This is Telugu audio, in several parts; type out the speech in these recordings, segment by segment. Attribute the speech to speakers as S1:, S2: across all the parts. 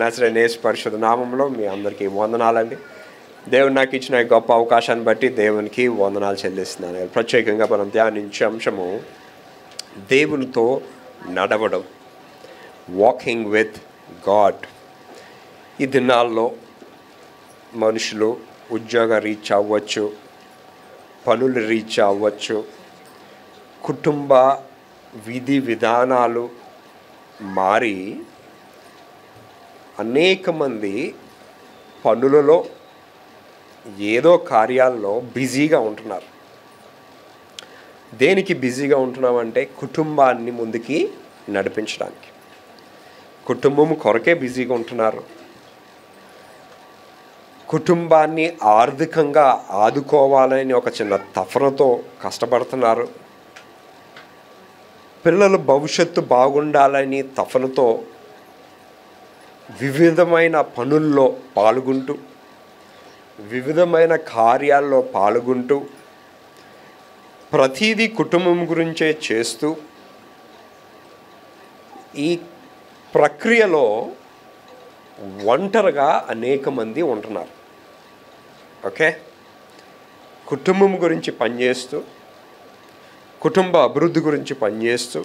S1: నజరేయుడైన యేసు పరిశుద్ధ నామములో మీ అందరికీ వందనాలండి. దేవుడు నాకు ఇచ్చిన ఈ గొప్ప అవకాశాన్ని బట్టి దేవునికి వందనాలు చెల్లిస్తున్నాను. ప్రత్యేకంగా మనం ధ్యానించే అంశము దేవునితో నడవడం, వాకింగ్ విత్ గాడ్. ఈ దినాల్లో మనుషులు ఉద్యోగ రీచ్ అవ్వచ్చు, పనులు రీచ్ అవ్వచ్చు, కుటుంబ విధి విధానాలు మారి అనేక మంది పనులలో ఏదో కార్యాల్లో బిజీగా ఉంటున్నారు. దేనికి బిజీగా ఉంటున్నామంటే కుటుంబాన్ని ముందుకి నడిపించడానికి, కుటుంబం కొరకే బిజీగా ఉంటున్నారు. కుటుంబాన్ని ఆర్థికంగా ఆదుకోవాలని ఒక చిన్న తపనతో కష్టపడుతున్నారు. పిల్లల భవిష్యత్తు బాగుండాలని తపనతో వివిధమైన పనుల్లో పాల్గొంటూ, వివిధమైన కార్యాల్లో పాల్గొంటూ, ప్రతిదీ కుటుంబం గురించే చేస్తూ ఈ ప్రక్రియలో ఒంటరిగా అనేక మంది ఉంటున్నారు. ఓకే, కుటుంబం గురించి పనిచేస్తూ, కుటుంబ అభివృద్ధి గురించి పనిచేస్తూ,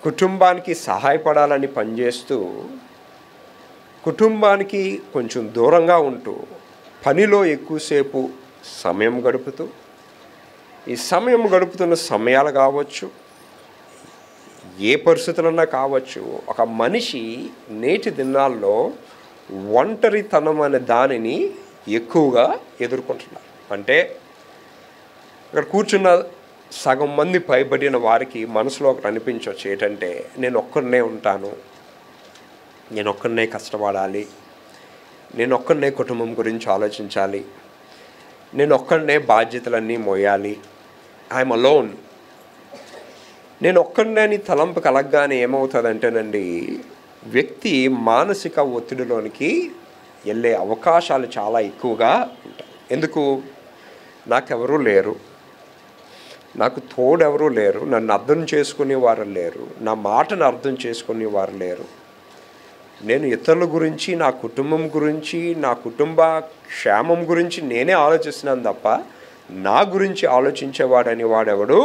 S1: కుటుంబానికి సహాయపడాలని పనిచేస్తూ, కుటుంబానికి కొంచెం దూరంగా ఉంటూ పనిలో ఎక్కువసేపు సమయం గడుపుతూ, ఈ సమయం గడుపుతున్న సమయాలు కావచ్చు, ఏ పరిస్థితులన్నా కావచ్చు, ఒక మనిషి నేటి దినాల్లో ఒంటరితనం అనే దానిని ఎక్కువగా ఎదుర్కొంటున్నారు. అంటే ఇక్కడ కూర్చున్న సగం మంది పైబడిన వారికి మనసులో ఒకటి అనిపించవచ్చు, ఏంటంటే నేను ఒక్కరినే ఉంటాను, నేను ఒక్కరినే కష్టపడాలి, నేను ఒక్కరినే కుటుంబం గురించి ఆలోచించాలి, నేను ఒక్కరినే బాధ్యతలన్నీ మోయాలి, ఐఎమ్ అలోన్. నేను ఒక్కరినే అని తలంపు కలగగానే ఏమవుతుందంటేనండి, వ్యక్తి మానసిక ఒత్తిడిలోనికి వెళ్ళే అవకాశాలు చాలా ఎక్కువగా ఉంటాయి. ఎందుకు? నాకెవరూ లేరు, నాకు తోడెవరూ లేరు, నన్ను అర్థం చేసుకునేవారు లేరు, నా మాటను అర్థం చేసుకునేవారు లేరు, నేను ఇతరుల గురించి, నా కుటుంబం గురించి, నా కుటుంబ క్షేమం గురించి నేనే ఆలోచిస్తున్నాను తప్ప నా గురించి ఆలోచించేవాడని వాడెవడు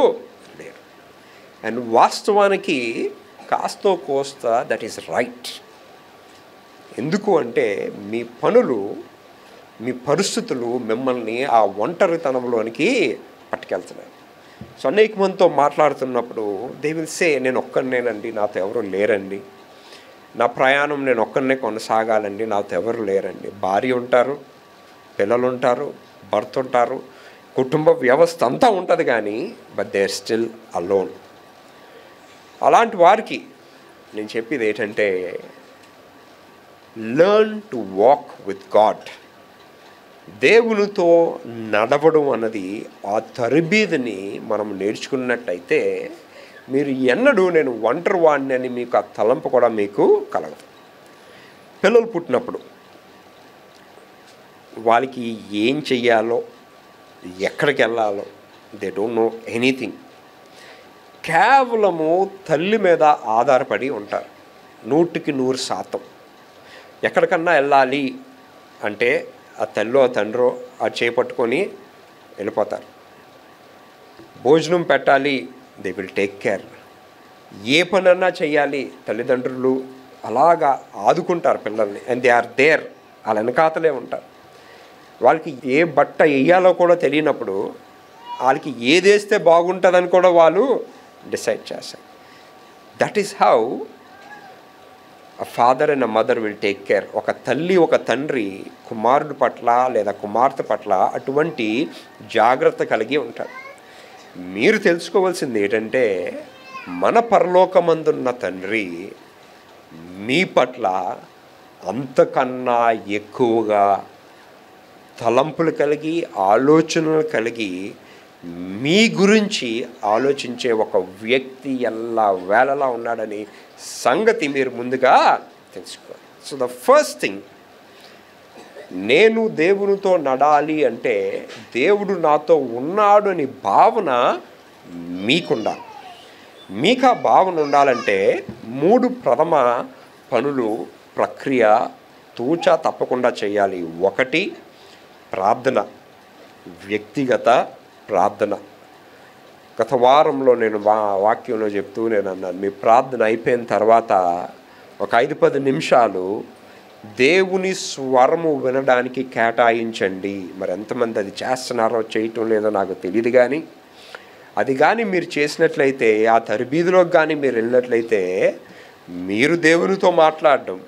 S1: లేరు. అండ్ వాస్తవానికి కాస్తో కోస్తా దట్ ఈస్ రైట్. ఎందుకు అంటే మీ పనులు, మీ పరిస్థితులు మిమ్మల్ని ఆ ఒంటరితనంలోనికి పట్టుకెళ్తున్నాయి. సో అనేక మందితో మాట్లాడుతున్నప్పుడు దే విల్ సే, నేను ఒక్కరినేనండి, నాతో ఎవరు లేరండి, నా ప్రయాణం నేను ఒక్కరినే కొనసాగాలండి, నాతో ఎవరు లేరండి. భార్య ఉంటారు, పిల్లలు ఉంటారు, భర్త ఉంటారు, కుటుంబ వ్యవస్థ అంతా ఉంటుంది, కానీ but they are still alone. అలాంటి వారికి నేను చెప్పేది ఏంటంటే, learn to walk with God. దేవునితో నడవడం అన్నది ఆ తరబీదుని మనం నేర్చుకున్నట్టయితే మీరు ఎన్నడూ నేను ఒంటరి వాడిని అని మీకు ఆ తలంపు కూడా మీకు కలగదు. పిల్లలు పుట్టినప్పుడు వాళ్ళకి ఏం చెయ్యాలో, ఎక్కడికి వెళ్ళాలో దే డోంట్ నో ఎనీథింగ్. కేవలము తల్లి మీద ఆధారపడి ఉంటారు 100% ఎక్కడికన్నా వెళ్ళాలి అంటే ఆ తల్లో తండ్రో ఆ చేపట్టుకొని వెళ్ళిపోతారు. భోజనం పెట్టాలి, దే విల్ టేక్ కేర్. ఏ పనన్నా చేయాలి, తల్లిదండ్రులు అలాగా ఆదుకుంటారు పిల్లల్ని. అండ్ దే ఆర్ దేర్, వాళ్ళ వెనకాతలే ఉంటారు. వాళ్ళకి ఏ బట్ట వేయాలో కూడా తెలియనప్పుడు వాళ్ళకి ఏది వేస్తే బాగుంటుందని కూడా వాళ్ళు డిసైడ్ చేస్తారు. That is how a father and a mother will take care. ఒక తల్లి, ఒక తండ్రి కుమారుడు పట్ల లేదా కుమార్తె పట్ల అటువంటి జాగ్రత్త కలిగి ఉంటారు. మీరు తెలుసుకోవాల్సింది ఏంటంటే, మన పరలోకమందున్న తండ్రి మీ పట్ల అంతకన్నా ఎక్కువగా తలంపులు కలిగి, ఆలోచనలు కలిగి, మీ గురించి ఆలోచించే ఒక వ్యక్తి ఎల్లా వేళలా ఉన్నాడని సంగతి మీరు ముందుగా తెలుసుకోవాలి. సో ద ఫస్ట్ థింగ్, నేను దేవునితో నడాలి అంటే దేవుడు నాతో ఉన్నాడు అని భావన మీకుండాలి. మీకు ఆ భావన ఉండాలంటే 3 ప్రథమ పనులు ప్రక్రియ తూచా తప్పకుండా చేయాలి. ఒకటి ప్రార్థన, వ్యక్తిగత ప్రార్థన. గత వారంలో నేను వాక్యంలో చెప్తూ నేను అన్నాను, మీ ప్రార్థన అయిపోయిన తర్వాత ఒక 5-10 నిమిషాలు దేవుని స్వరము వినడానికి కేటాయించండి. మరి ఎంతమంది అది చేస్తున్నారో చేయటం లేదో నాకు తెలియదు, కానీ అది కానీ మీరు చేసినట్లయితే, ఆ తరబీదులోకి కానీ మీరు వెళ్ళినట్లయితే మీరు దేవునితో మాట్లాడడం,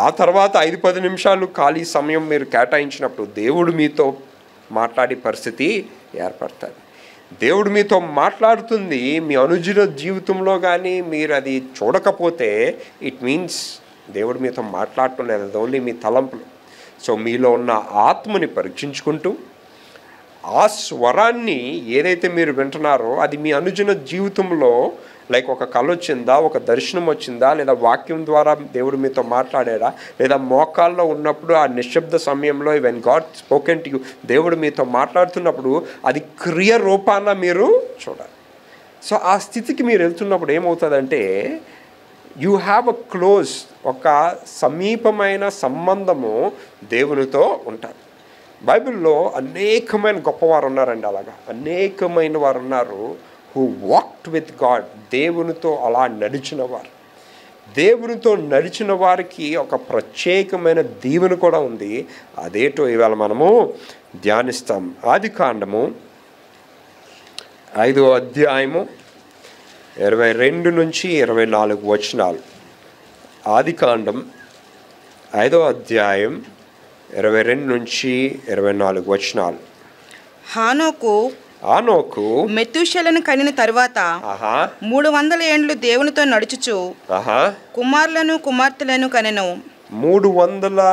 S1: ఆ తర్వాత 5-10 నిమిషాలు ఖాళీ సమయం మీరు కేటాయించినప్పుడు దేవుడు మీతో మాట్లాడే పరిస్థితి ఏర్పడుతుంది. దేవుడు మీతో మాట్లాడుతుంది మీ అనుదిన జీవితంలో కానీ మీరు అది చూడకపోతే ఇట్ మీన్స్ దేవుడు మీతో మాట్లాడటం లేదు, అది ఓన్లీ మీ తలంపులు. సో మీలో ఉన్న ఆత్మని పరీక్షించుకుంటూ ఆ స్వరాన్ని ఏదైతే మీరు వింటున్నారో అది మీ అనుదిన జీవితంలో లైక్ ఒక కళ వచ్చిందా, ఒక దర్శనం వచ్చిందా, లేదా వాక్యం ద్వారా దేవుడు మీతో మాట్లాడాడా, లేదా మోకాల్లో ఉన్నప్పుడు ఆ నిశ్శబ్ద సమయంలో when God spoken to you, దేవుడు మీతో మాట్లాడుతున్నప్పుడు అది క్రియ రూపాన మీరు చూడాలి. సో ఆ స్థితికి మీరు వెళ్తున్నప్పుడు ఏమవుతుందంటే యూ హ్యావ్ అ క్లోజ్, ఒక సమీపమైన సంబంధము దేవునితో ఉంటారు. బైబిల్లో అనేకమైన గొప్పవారు ఉన్నారండి, అలాగా అనేకమైన వారు ఉన్నారు హూ వాక్డ్ విత్ గాడ్. దేవునితో అలా నడిచిన వారు, దేవునితో నడిచిన వారికి ఒక ప్రత్యేకమైన దీవెన కూడా ఉంది. అదేటో ఇవాళ మనము ధ్యానిస్తాం. ఆదికాండము 5వ అధ్యాయము 22 నుంచి 24 వచనాలు. ఆదికాండం 5వ అధ్యాయం 22 నుంచి 24 వచనాలు. హానోకు
S2: మెతూషెలను కనిన తరువాత 300 ఏండ్లు దేవునితో నడుచుచు కుమారులను కుమార్తెలను కనెను.
S1: 300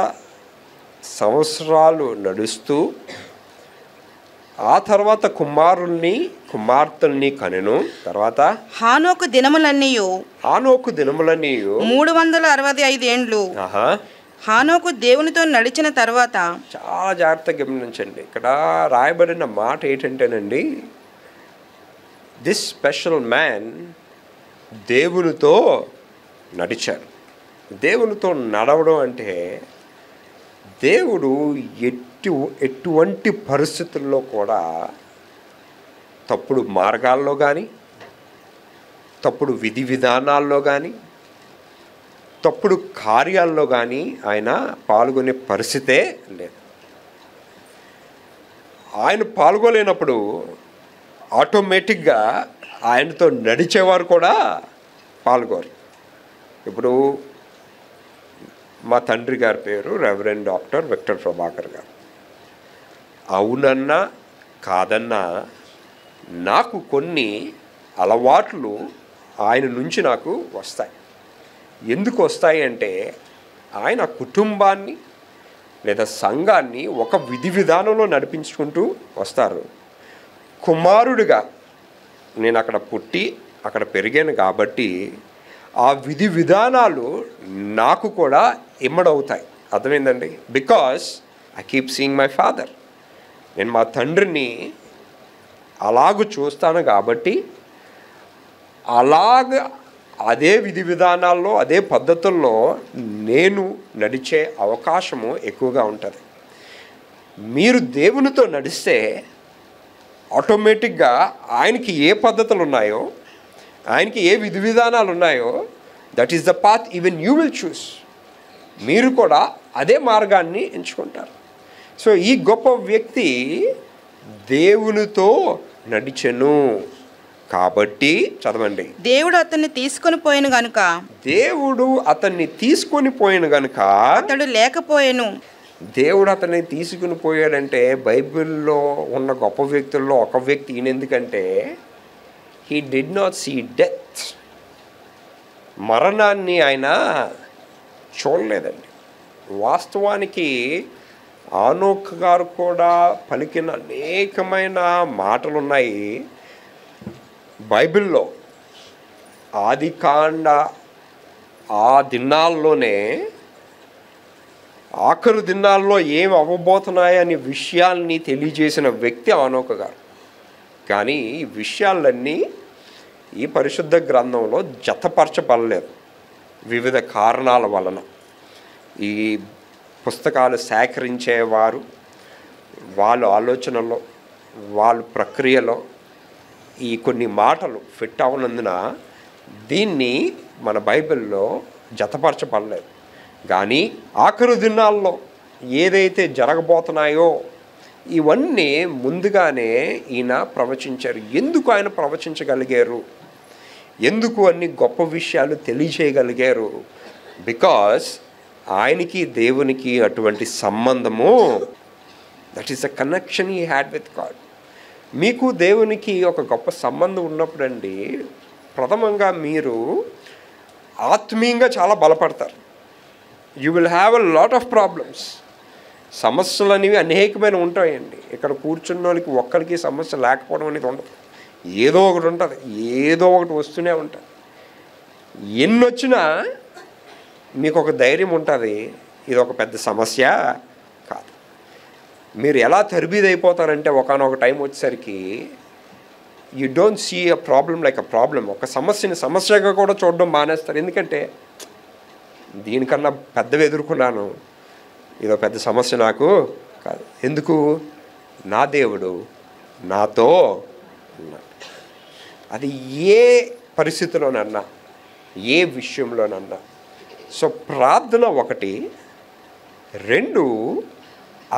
S1: సంవత్సరాలు నడుస్తూ ఆ తర్వాత కుమారుల్ని కుమార్తెల్ని కనెను. తర్వాత
S2: హానోకు దినములన్నీ 365 ఏండ్లు. హానోకు దేవునితో నడిచిన తర్వాత,
S1: చాలా జాగ్రత్తగా గమనించండి, ఇక్కడ రాయబడిన మాట ఏంటంటేనండి, దిస్ స్పెషల్ మ్యాన్ దేవునితో నడిచారు. దేవునితో నడవడం అంటే దేవుడు ఎటువంటి పరిస్థితుల్లో కూడా తప్పుడు మార్గాల్లో కానీ, తప్పుడు విధి విధానాల్లో కానీ, తప్పుడు కార్యాల్లో కానీ ఆయన పాల్గొనే పరిస్థితే లేదు. ఆయన పాల్గొలేనప్పుడు ఆటోమేటిక్గా ఆయనతో నడిచేవారు కూడా పాల్గొరు. ఇప్పుడు మా తండ్రి గారి పేరు రెవరెండ్ డాక్టర్ విక్టర్ ప్రభాకర్ గారు. అవునన్నా కాదన్నా నాకు కొన్ని అలవాట్లు ఆయన నుంచి నాకు వస్తాయి. ఎందుకు వస్తాయి అంటే ఆయన కుటుంబాన్ని లేదా సంఘాన్ని ఒక విధి విధానంలో నడిపించుకుంటూ వస్తారు. కుమారుడిగా నేను అక్కడ పుట్టి అక్కడ పెరిగాను కాబట్టి ఆ విధి విధానాలు నాకు కూడా ఇమ్మడవుతాయి. అర్థమైందండి? Because I keep seeing my father. నేను మా తండ్రిని అలాగూ చూస్తాను కాబట్టి అదే విధి విధానాల్లో అదే పద్ధతుల్లో నేను నడిచే అవకాశము ఎక్కువగా ఉంటుంది. మీరు దేవునితో నడిస్తే ఆటోమేటిక్గా ఆయనకి ఏ పద్ధతులు ఉన్నాయో, ఆయనకి ఏ విధి విధానాలు ఉన్నాయో, that is the path even you will choose. మీరు కూడా అదే మార్గాన్ని ఎంచుకుంటారు. సో ఈ గొప్ప వ్యక్తి దేవునితో నడిచెను కాబట్టి, చదవండి,
S2: దేవుడు అతన్ని తీసుకొని పోయిన గనుక అతడు లేకపోయాను.
S1: దేవుడు అతన్ని తీసుకుని పోయాడంటే బైబిల్లో ఉన్న గొప్ప వ్యక్తుల్లో ఒక వ్యక్తి ఈయన. ఎందుకంటే he did not see death. మరణాన్ని ఆయన చూడలేదండి. వాస్తవానికి ఆనోక్ గారు కూడా పలికిన అనేకమైన మాటలు ఉన్నాయి బైబిల్లో. ఆదికాండ ఆ దినాల్లోనే ఆఖరు దినాల్లో ఏం అవ్వబోతున్నాయనే విషయాల్ని తెలియజేసిన వ్యక్తి ఆనోక్ గారు. కానీ ఈ విషయాలన్నీ ఈ పరిశుద్ధ గ్రంథంలో జతపరచబడలేదు వివిధ కారణాల వలన. ఈ పుస్తకాలు సేకరించేవారు వాళ్ళ ఆలోచనలో, వాళ్ళ ప్రక్రియలో ఈ కొన్ని మాటలు ఫిట్ అవనందున దీన్ని మన బైబిల్లో జతపరచబడలేదు. కానీ ఆఖరు దినాల్లో ఏదైతే జరగబోతున్నాయో ఇవన్నీ ముందుగానే ఈయన ప్రవచించారు. ఎందుకు ఆయన ప్రవచించగలిగారు? ఎందుకు అన్ని గొప్ప విషయాలు తెలియజేయగలిగారు? బికాస్ ఆయనకి దేవునికి అటువంటి సంబంధము, that is the connection he had with God. మీకు దేవునికి ఒక గొప్ప సంబంధం ఉన్నప్పుడు అండి, ప్రథమంగా మీరు ఆత్మీయంగా చాలా బలపడతారు. You will have a lot of problems. సమస్యలు అనేవి అనేకమైన ఉంటాయండి. ఇక్కడ కూర్చున్న వాళ్ళకి ఒక్కరికి సమస్య లేకపోవడం అనేది ఉండదు. ఏదో ఒకటి ఉంటుంది, ఏదో ఒకటి వస్తూనే ఉంటుంది. ఎన్ని వచ్చినా మీకు ఒక ధైర్యం ఉంటుంది, ఇది ఒక పెద్ద సమస్య కాదు. మీరు ఎలా తరబీదైపోతారంటే ఒకానొక టైం వచ్చేసరికి you don't see a problem like a problem. ఒక సమస్యని సమస్యగా కూడా చూడడం మానేస్తారు. ఎందుకంటే దీనికన్నా పెద్దవి ఎదుర్కొన్నాను, ఇదో పెద్ద సమస్య నాకు కాదు. ఎందుకు? నా దేవుడు నాతో ఉన్నాడు. అది ఏ పరిస్థితిలోనన్నా, ఏ విషయంలోనన్నా. సో ప్రార్థన ఒకటి. రెండు,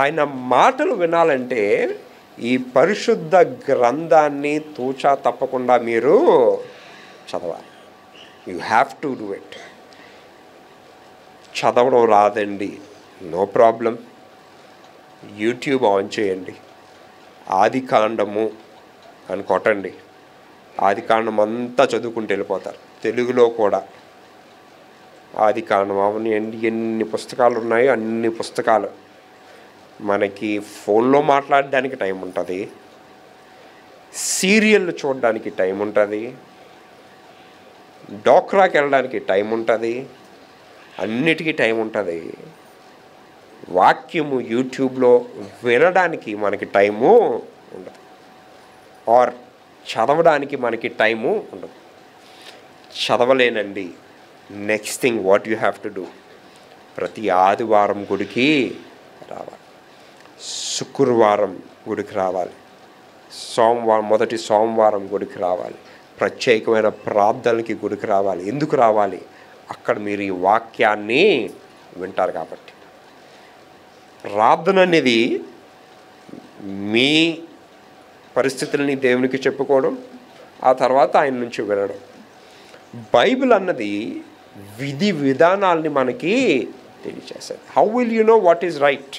S1: ఆయన మాటలు వినాలంటే ఈ పరిశుద్ధ గ్రంథాన్ని తూచా తప్పకుండా మీరు చదవాలి. You have to do it. చదవడం రాదండి, నో ప్రాబ్లం. యూట్యూబ్ ఆన్ చేయండి, ఆదికాండము అని కొట్టండి, ఆదికాండం అంతా చదువుకుంటూ వెళ్ళిపోతారు. తెలుగులో కూడా ఆదికాండం అవన్నీ ఎన్ని పుస్తకాలు ఉన్నాయో అన్ని పుస్తకాలు. మనకి ఫోన్లో మాట్లాడడానికి టైం ఉంటుంది, సీరియల్ చూడడానికి టైం ఉంటుంది, డోక్రాకి వెళ్ళడానికి టైం ఉంటుంది, అన్నిటికీ టైం ఉంటుంది. వాక్యము యూట్యూబ్లో వినడానికి మనకి టైము ఉండదు, ఆర్ చదవడానికి మనకి టైము ఉండదు. చదవలేనండి. Next thing what you have to do, ప్రతి ఆదివారం గుడికి రావాలి, శుక్రవారం గుడికి రావాలి, మొదటి సోమవారం గుడికి రావాలి, ప్రత్యేకమైన ప్రార్థనలకి గుడికి రావాలి. ఎందుకు రావాలి? అక్కడ మీరు ఈ వాక్యాన్ని వింటారు కాబట్టి. ప్రార్థన అనేది మీ పరిస్థితులని దేవునికి చెప్పుకోవడం, ఆ తర్వాత ఆయన నుంచి వినడం. బైబిల్ అన్నది విధి విధానాల్ని మనకి తెలియచేస్తుంది. How will you know what is right?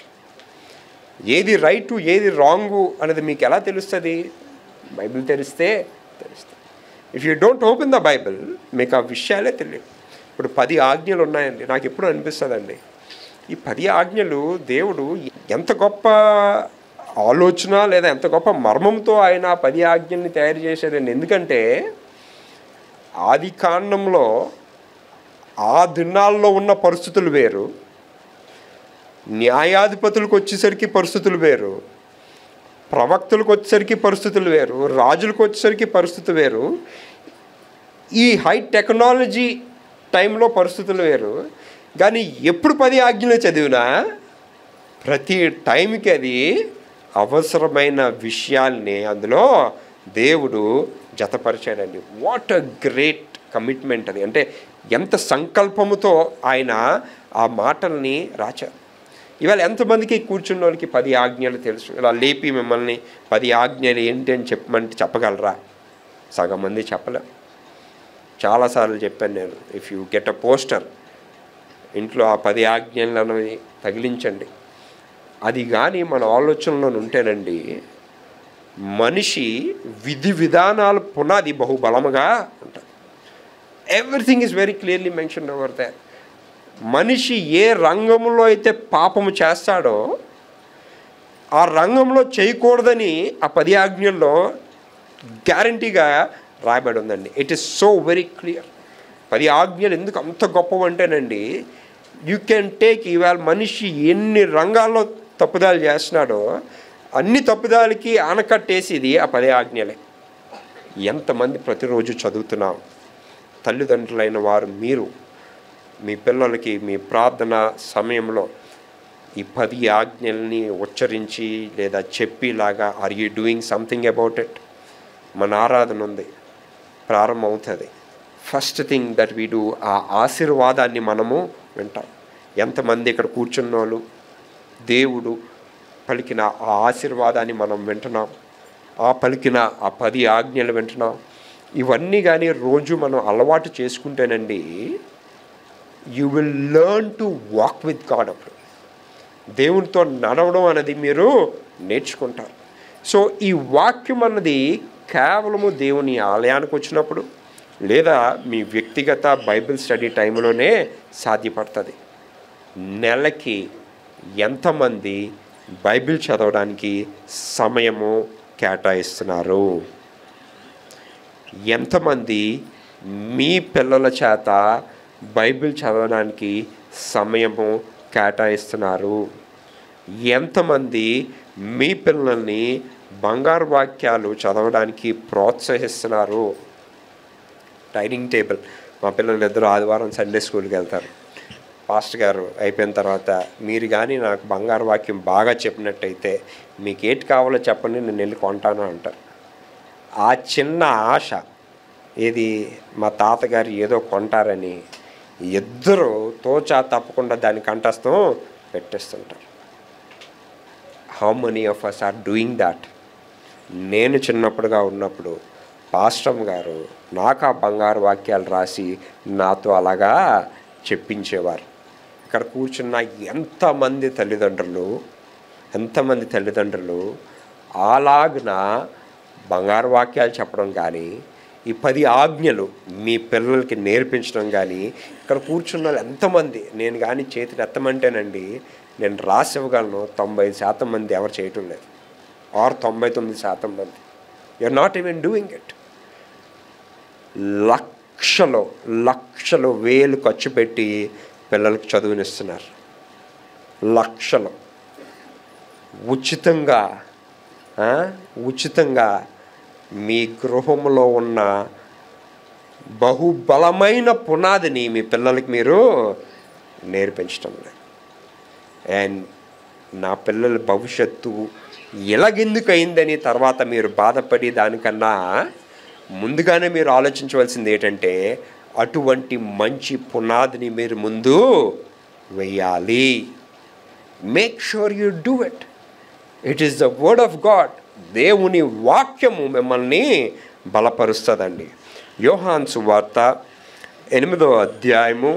S1: ఏది రైటు ఏది రాంగు అనేది మీకు ఎలా తెలుస్తుంది? బైబిల్ తెలిస్తే తెలుస్తుంది. If you don't open the Bible మీకు ఆ విషయాలే తెలియదు. ఇప్పుడు 10 ఆజ్ఞలు ఉన్నాయండి. నాకు ఎప్పుడు అనిపిస్తుందండి, ఈ 10 ఆజ్ఞలు దేవుడు ఎంత గొప్ప ఆలోచన లేదా ఎంత గొప్ప మర్మంతో ఆయన 10 ఆజ్ఞల్ని తయారు చేశాడండి. ఎందుకంటే ఆది కాండంలో ఆ దినాల్లో ఉన్న పరిస్థితులు వేరు, న్యాయాధిపతులకు వచ్చేసరికి పరిస్థితులు వేరు, ప్రవక్తలకు వచ్చేసరికి పరిస్థితులు వేరు, రాజులకు వచ్చేసరికి పరిస్థితి వేరు, ఈ హై టెక్నాలజీ టైంలో పరిస్థితులు వేరు. కానీ ఎప్పుడు 10 ఆజ్ఞలు చదివినా ప్రతి టైంకి అది అవసరమైన విషయాల్ని అందులో దేవుడు జతపరిచాడండి. వాట్ అ గ్రేట్ కమిట్మెంట్ అది. అంటే ఎంత సంకల్పముతో ఆయన ఆ మాటల్ని రాశారు. ఇవాళ ఎంతమందికి కూర్చున్న వాళ్ళకి 10 ఆజ్ఞలు తెలుసు? ఇలా లేపి మిమ్మల్ని 10 ఆజ్ఞలు ఏంటి అని చెప్పమంటే చెప్పగలరా? సగం మంది చెప్పలేం. చాలాసార్లు చెప్పాను నేను, if you get a poster, ఇంట్లో ఆ 10 ఆజ్ఞలు అనేవి తగిలించండి. అది కానీ మన ఆలోచనలో ఉంటేనండి, మనిషి విధి విధానాలు పునాది బహుబలముగా ఉంటుంది. Everything is very clearly mention over there. మనిషి ఏ రంగంలో అయితే పాపము చేస్తాడో ఆ రంగంలో చేయకూడదని ఆ 10 ఆజ్ఞల్లో గ్యారంటీగా రాయబడి ఉందండి. It is so very clear. 10 ఆజ్ఞలు ఎందుకు అంత గొప్పవంటేనండి, యూ కెన్ టేక్ ఇవాళ మనిషి ఎన్ని రంగాల్లో తప్పుదాలు చేస్తున్నాడో అన్ని తప్పుదాలకి ఆనకట్టేసేది ఆ 10 ఆజ్ఞలే. ఎంతమంది ప్రతిరోజు చదువుతున్నాం? తల్లిదండ్రులైన వారు మీరు మీ పిల్లలకి మీ ప్రార్థన సమయంలో ఈ 10 ఆజ్ఞల్ని ఉచ్చరించి లేదా చెప్పిలాగా are you doing something about it? మన ఆరాధన ఉంది, ప్రారంభమవుతుంది. First thing that we do, ఆ ఆశీర్వాదాన్ని మనము వింటాం. ఎంతమంది ఇక్కడ కూర్చున్న వాళ్ళు దేవుడు పలికిన ఆ ఆశీర్వాదాన్ని మనం వింటున్నాం, ఆ పలికిన ఆ 10 ఆజ్ఞలు వింటున్నాం. ఇవన్నీ కానీ రోజు మనం అలవాటు చేసుకుంటేనండి, you will learn to walk with God. అప్పుడు దేవునితో నడవడం అనేది మీరు నేర్చుకుంటారు. సో ఈ వాక్యం అన్నది కేవలము దేవుని ఆలయానికి వచ్చినప్పుడు లేదా మీ వ్యక్తిగత బైబిల్ స్టడీ టైంలోనే సాధ్యపడుతుంది. నెలకి ఎంతమంది బైబిల్ చదవడానికి సమయము కేటాయిస్తున్నారు? ఎంతమంది మీ పిల్లల చేత బైబిల్ చదవడానికి సమయము కేటాయిస్తున్నారు? ఎంతమంది మీ పిల్లల్ని బంగారు వాక్యాలు చదవడానికి ప్రోత్సహిస్తున్నారు? డైనింగ్ టేబుల్, మా పిల్లలు ఇద్దరు ఆదివారం సండే స్కూల్కి వెళ్తారు. పాస్టర్ గారు అయిపోయిన తర్వాత మీరు కానీ నాకు బంగారు వాక్యం బాగా చెప్పినట్టయితే మీకు ఏటి కావాలో చెప్పండి, నేను వెళ్ళి కొంటాను అంటారు. ఆ చిన్న ఆశ, ఏది మా తాతగారు ఏదో కొంటారని ఇద్దరు తోచా తప్పకుండా దాని కంఠస్థం పెట్టేస్తుంటారు. How many of us are doing that? నేను చిన్నప్పుడుగా ఉన్నప్పుడు పాస్టర్ గారు నాకు ఆ బంగారు వాక్యాలు రాసి నాతో అలాగా చెప్పించేవారు. ఇక్కడ కూర్చున్న ఎంతమంది తల్లిదండ్రులు అలాగున బంగారు వాక్యాలు చెప్పడం కానీ ఈ 10 ఆజ్ఞలు మీ పిల్లలకి నేర్పించడం కానీ, ఇక్కడ కూర్చున్న వాళ్ళు ఎంతమంది, నేను కానీ చేతులు ఎత్తమంటేనండి నేను రాసి ఇవ్వగలను 90% మంది ఎవరు చేయటం లేదు, ఆర్ 99% మంది you're not even doing it. లక్షలు వేలు ఖర్చు పెట్టి పిల్లలకు చదువునిస్తున్నారు. లక్షలు ఉచితంగా మీ గృహంలో ఉన్న బహుబలమైన పునాదిని మీ పిల్లలకి మీరు నేర్పించడం లేదు. అండ్ నా పిల్లల భవిష్యత్తు ఎలాగెందుకు అయిందని తర్వాత మీరు బాధపడి దానికన్నా ముందుగానే మీరు ఆలోచించవలసింది ఏంటంటే, అటువంటి మంచి పునాదిని మీరు ముందు వేయాలి. Make sure you do it. It is the word of God. దేవుని వాక్యము మిమ్మల్ని బలపరుస్తుందండి. యోహాను సువార్త 8వ అధ్యాయము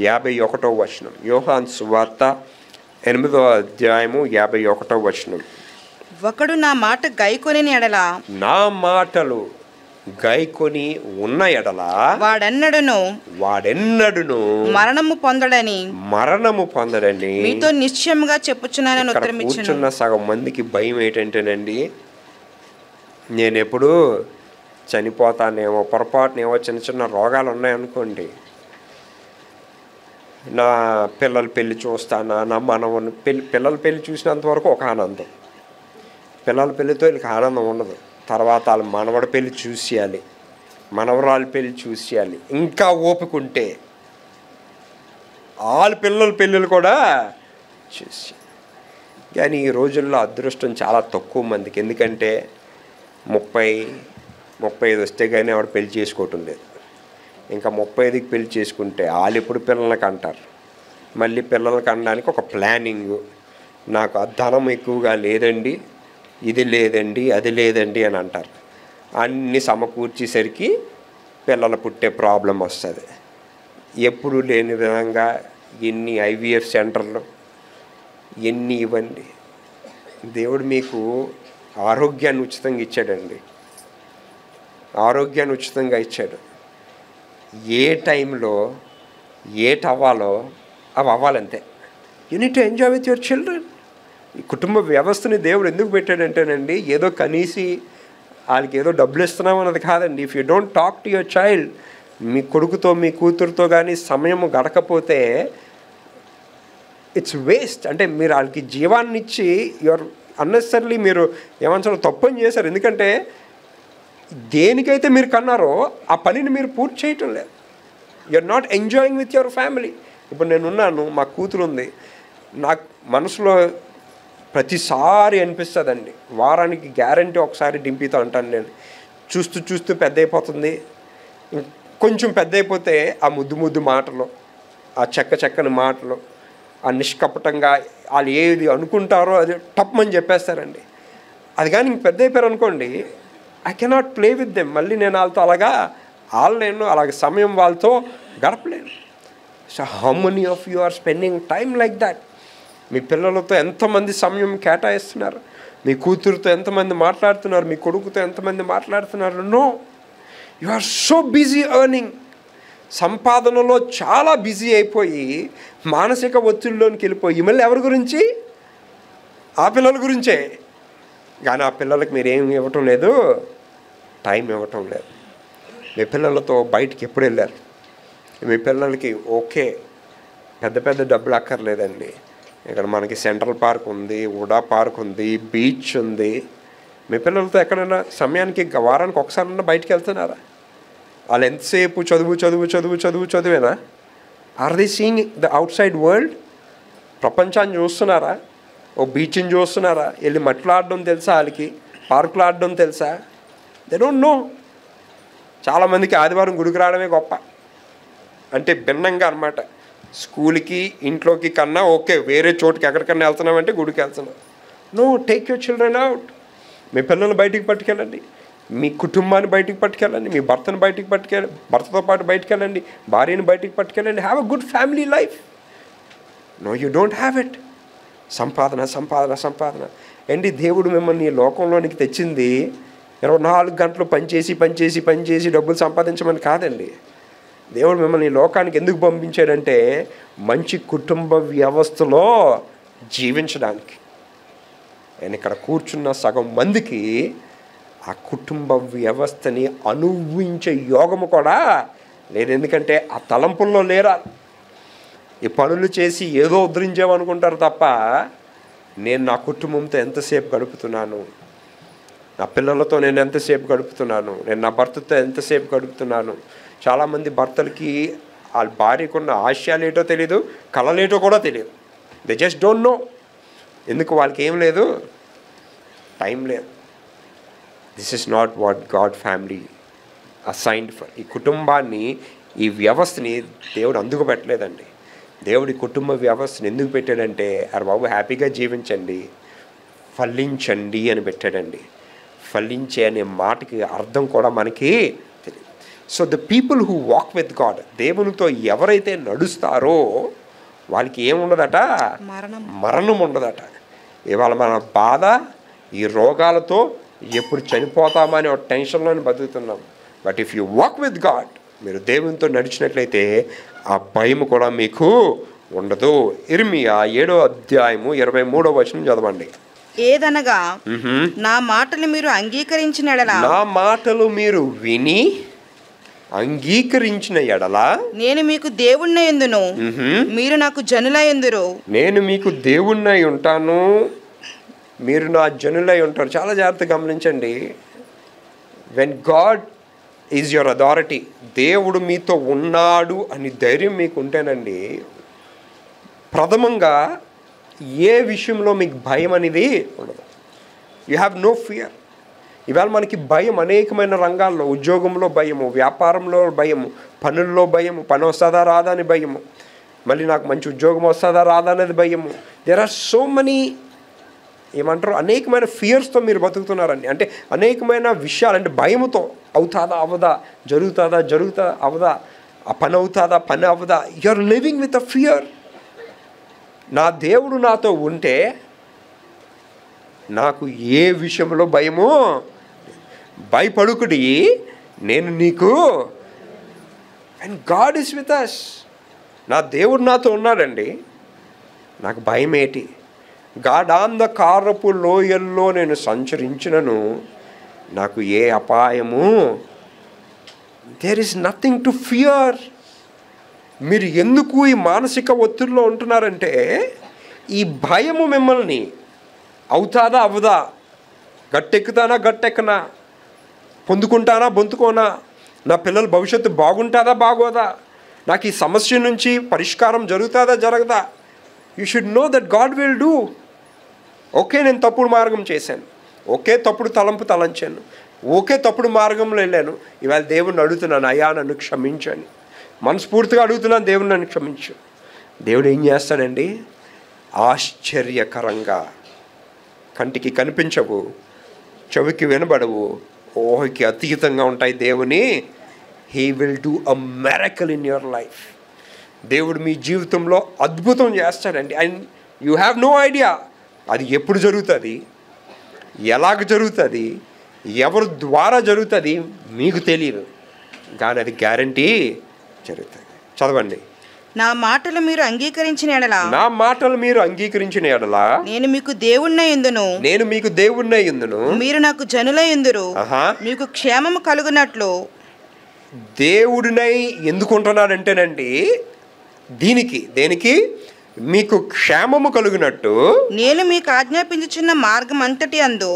S1: 51వ వచనం. యోహాను సువార్త 8వ అధ్యాయము 51వ వచనం.
S2: ఒకడు నా మాట గైకొని ఎడల,
S1: నా మాటలు గైకొని ఉన్న ఎడల
S2: వాడెన్నడును మరణము పొందడని మీతో నిశ్చయముగా చెప్పుచున్నానని ఉత్తరం ఇచ్చాను.
S1: కూర్చున్న సగం మందికి భయం ఏంటంటేనండి, నేను ఎప్పుడు చనిపోతానేమో, పొరపాటునేమో చిన్న రోగాలు ఉన్నాయనుకోండి, నా పిల్లల పెళ్ళి చూస్తానా, నా మనవని పిల్లల పెళ్ళి చూసినంత వరకు ఒక ఆనందం. పిల్లల పెళ్ళితో వీళ్ళకి ఆనందం ఉండదు. తర్వాత వాళ్ళ మనవడి పెళ్ళి చూసేయాలి, మనవరాలు పెళ్ళి చూసేయాలి, ఇంకా ఓపికంటే వాళ్ళ పిల్లల పెళ్ళిళ్ళు కూడా చూసి. కానీ ఈ రోజుల్లో అదృష్టం చాలా తక్కువ మందికి. ఎందుకంటే 30-35 వస్తే కానీ ఆవిడ పెళ్లి చేసుకోవటం లేదు. ఇంకా 35కి పెళ్లి చేసుకుంటే వాళ్ళు ఎప్పుడు పిల్లలకి అంటారు. మళ్ళీ పిల్లలకి అనడానికి ఒక ప్లానింగు, నాకు ఆ ధనం ఎక్కువగా లేదండి, ఇది లేదండి, అది లేదండి అని అంటారు. అన్నీ సమకూర్చేసరికి పిల్లలు పుట్టే ప్రాబ్లం వస్తుంది. ఎప్పుడు లేని విధంగా ఎన్ని IVF సెంటర్లు, ఎన్ని ఇవ్వండి. దేవుడు మీకు ఆరోగ్యాన్ని ఉచితంగా ఇచ్చాడండి, ఆరోగ్యాన్ని ఉచితంగా ఇచ్చాడు. ఏ టైంలో ఏటి అవ్వాలో అవి అవ్వాలంతే. You need to enjoy with your children. ఈ కుటుంబ వ్యవస్థని దేవుడు ఎందుకు పెట్టాడంటేనండి, ఏదో కనీసి వాళ్ళకి ఏదో డబ్బులు ఇస్తున్నాం అన్నది కాదండి. If you don't talk to your child, మీ కొడుకుతో మీ కూతురుతో కానీ సమయం గడకపోతే ఇట్స్ వేస్ట్. అంటే మీరు వాళ్ళకి జీవాన్ని ఇచ్చి యువర్ అన్నెసరీ మీరు ఏమంటారో తప్పని చేశారు. ఎందుకంటే దేనికైతే మీరు కన్నారో ఆ పనిని మీరు పూర్తి చేయటం లేదు. Are not enjoying with your family. ఇప్పుడు నేనున్నాను, మా కూతురు ఉంది, నాకు మనసులో ప్రతిసారి అనిపిస్తుందండి, వారానికి గ్యారంటీ ఒకసారి డింపితో అంటాను నేను. చూస్తూ చూస్తూ పెద్ద అయిపోతుంది, కొంచెం పెద్ద అయిపోతే ఆ ముద్దు ముద్దు మాటలు, ఆ చక్కని మాటలు, ఆ నిష్కపటంగా వాళ్ళు ఏది అనుకుంటారో అది టప్మని చెప్పేస్తారండి. అది కానీ ఇంక పెద్ద అయిపోయారు అనుకోండి, I cannot play with them. మళ్ళీ నేను వాళ్ళతో ఆడలేను, అలాగే సమయం వాళ్ళతో గడపలేను. So how many of you are spending time like that? మీ పిల్లలతో ఎంతమంది సమయం కేటాయిస్తున్నారు? మీ కూతురుతో ఎంతమంది మాట్లాడుతున్నారు? మీ కొడుకుతో ఎంతమంది మాట్లాడుతున్నారు? No, you are so busy earning. సంపాదనలో చాలా బిజీ అయిపోయి మానసిక ఒత్తిడిలోనికి వెళ్ళిపోయి మళ్ళీ ఎవరి గురించి? ఆ పిల్లల గురించే. కానీ ఆ పిల్లలకి మీరు ఏమి ఇవ్వటం లేదు, టైం ఇవ్వటం లేదు. మీ పిల్లలతో బయటికి ఎప్పుడు వెళ్ళారు? మీ పిల్లలకి ఓకే పెద్ద పెద్ద డబ్బులు అక్కర్లేదండి, ఇక్కడ మనకి సెంట్రల్ పార్క్ ఉంది, ఉడా పార్క్ ఉంది, బీచ్ ఉంది. మీ పిల్లలతో ఎక్కడైనా సమయానికి వారానికి ఒకసారైనా బయటికి వెళ్తున్నారా? వాళ్ళు ఎంతసేపు చదువేనా? Are they seeing the outside world? ప్రపంచాన్ని చూస్తున్నారా? ఓ బీచ్ని చూస్తున్నారా? వెళ్ళి మట్లు ఆడడం తెలుసా వాళ్ళకి? పార్కులు ఆడడం తెలుసా? They don't know. చాలామందికి ఆదివారం గుడికి రావడమే గొప్ప, అంటే భిన్నంగా అనమాట. స్కూల్కి ఇంట్లోకి కన్నా ఓకే, వేరే చోటుకి ఎక్కడికన్నా వెళ్తున్నామంటే గుడికి వెళ్తున్నాం. No, take your children out. మీ పిల్లల్ని బయటికి పట్టుకెళ్ళండి, మీ కుటుంబాన్ని బయటికి పట్టుకెళ్ళండి, మీ భర్తను బయటికి భర్తతో పాటు బయటికి వెళ్ళండి, భార్యని బయటికి పట్టుకెళ్ళండి. Have a good family life. No, you don't have it. సంపాదన ఏంటి? దేవుడు మిమ్మల్ని ఈ లోకంలోనికి తెచ్చింది 24 గంటలు పనిచేసి డబ్బులు సంపాదించమని కాదండి. దేవుడు మిమ్మల్ని ఈ లోకానికి ఎందుకు పంపించాడంటే మంచి కుటుంబ వ్యవస్థలో జీవించడానికి. నేను ఇక్కడ కూర్చున్న సగం మందికి ఆ కుటుంబ వ్యవస్థని అనుభవించే యోగము కూడా లేదు. ఎందుకంటే ఆ తలంపుల్లో లేరా. ఈ పనులు చేసి ఏదో ఉద్ధరించామనుకుంటారు తప్ప నేను నా కుటుంబంతో ఎంతసేపు గడుపుతున్నాను, నా పిల్లలతో నేను ఎంతసేపు గడుపుతున్నాను, నేను నా భర్తతో ఎంతసేపు గడుపుతున్నాను. చాలామంది భర్తలకి వాళ్ళ భార్యకున్న ఆశయాలేటో తెలియదు, కళలేటో కూడా తెలియదు. They just don't know. ఎందుకు? వాళ్ళకి ఏం లేదు, టైం లేదు. This is not what God family assigned for. ఈ కుటుంబాన్ని, ఈ వ్యవస్థని దేవుడు అందుకు పెట్టలేదండి. దేవుడి కుటుంబ వ్యవస్థను ఎందుకు పెట్టాడంటే, అరే బాబు హ్యాపీగా జీవించండి, ఫలించండి అని పెట్టాడండి. ఫలించే అనే మాటకి అర్థం కూడా మనకి తెలియదు. So the people who walk with God, దేవునితో ఎవరైతే నడుస్తారో వాళ్ళకి ఏముండదట? మరణం ఉండదట. ఇవాళ మన బాధ ఈ రోగాలతో ఎప్పుడు చనిపోతామని ఒక టెన్షన్లోనే బతుకుతున్నాం. But if you walk with God, మీరు దేవునితో నడిచినట్లయితే ఆ భయం కూడా మీకు ఉండదు. ఇర్మియా 7వ అధ్యాయము 23వ వచనం చదవండి.
S2: ఏదనగా నా మాటలు మీరు అంగీకరించిన ఎడల,
S1: నా మాటలు మీరు విని అంగీకరించిన ఎడల
S2: నేను మీకు దేవుణ్ణి యందును, మీరు నాకు జనులై యందురు.
S1: నేను మీకు దేవుణ్ణి ఉంటాను, మీరు నా జనులై ఉంటారు. చాలా జాగ్రత్తగా గమనించండి. When God is your authority, దేవుడు మీతో ఉన్నాడు అని ధైర్యం మీకు ఉంటేనండి, ప్రథమంగా ఏ విషయంలో మీకు భయం అనేది ఉండదు. You have no fear. ఇవాళ మనకి భయం అనేకమైన రంగాల్లో, ఉద్యోగంలో భయము, వ్యాపారంలో భయము, పనుల్లో భయము, పని వస్తుందా రాదా అని భయము, మళ్ళీ నాకు మంచి ఉద్యోగం వస్తుందా రాదా అనేది భయము. దేర్ ఆర్ సో మెనీ ఏమంటారు అనేకమైన ఫియర్స్తో మీరు బతుకుతున్నారండి. అంటే అనేకమైన విషయాలు, అంటే భయముతో అవుతుందా అవదా, జరుగుతుందా అవదా, ఆ పని అవుతుందా పని అవదా. You are living with a fear. నా దేవుడు నాతో ఉంటే నాకు ఏ విషయంలో భయము? భయపడుకుడి, నేను నీకు. And God is with us. నా దేవుడు నాతో ఉన్నాడండి, నాకు భయం ఏంటి? గాఢాంధకారపు లోయల్లో నేను సంచరించినను నాకు ఏ అపాయము? There is nothing to fear. మీరు ఎందుకు ఈ మానసిక ఒత్తిడిలో ఉంటున్నారంటే, ఈ భయము మిమ్మల్ని అవుతాదా అవదా, గట్టెక్కుతానా గట్టెక్కనా, పొందుకుంటానా బొందుకోనా, నా పిల్లల భవిష్యత్తు బాగుంటుందా బాగోదా, నాకు ఈ సమస్య నుంచి పరిష్కారం జరుగుతుందా జరగదా? You should know that God will do. Okay, నేను తప్పుడు మార్గం చేశాను, ఓకే తప్పుడు తలంపు తలంచాను, ఓకే తప్పుడు మార్గంలో వెళ్ళాను. ఇవాళ దేవుణ్ణి అడుగుతున్నాను, అయ్యా నన్ను క్షమించని మనస్ఫూర్తిగా అడుగుతున్నాను, దేవుడు నన్ను క్షమించు. దేవుడు ఏం చేస్తాడండి? ఆశ్చర్యకరంగా, కంటికి కనిపించవు, చెవికి వినబడవు, ఊహకి అతీతంగా ఉంటాయి దేవుని. He will do a miracle in your life. దేవుడు మీ జీవితంలో అద్భుతం చేస్తాడండి. And you have no idea అది ఎప్పుడు జరుగుతుంది, ఎలాగ జరుగుతుంది, ఎవరి ద్వారా జరుగుతుంది మీకు తెలియదు, కానీ అది గ్యారంటీ జరుగుతుంది. చదవండి.
S2: నా మాటలు మీరు అంగీకరించిన ఎడల,
S1: నా మాటలు మీరు అంగీకరించిన ఎడల
S2: నేను మీకు దేవుణ్ణై యుందును,
S1: నేను మీకు దేవుణ్ణై యుందును,
S2: మీరు నాకు జనులై యుందురు, మీకు క్షేమము కలుగునట్లు.
S1: దేవుడినై ఎందుకుంటున్నాడంటేనండి, దేనికి మీకు క్షేమము కలుగునట్టు
S2: నేను మీకు ఆజ్ఞాపించుచున్న మార్గం అంతటి అందు,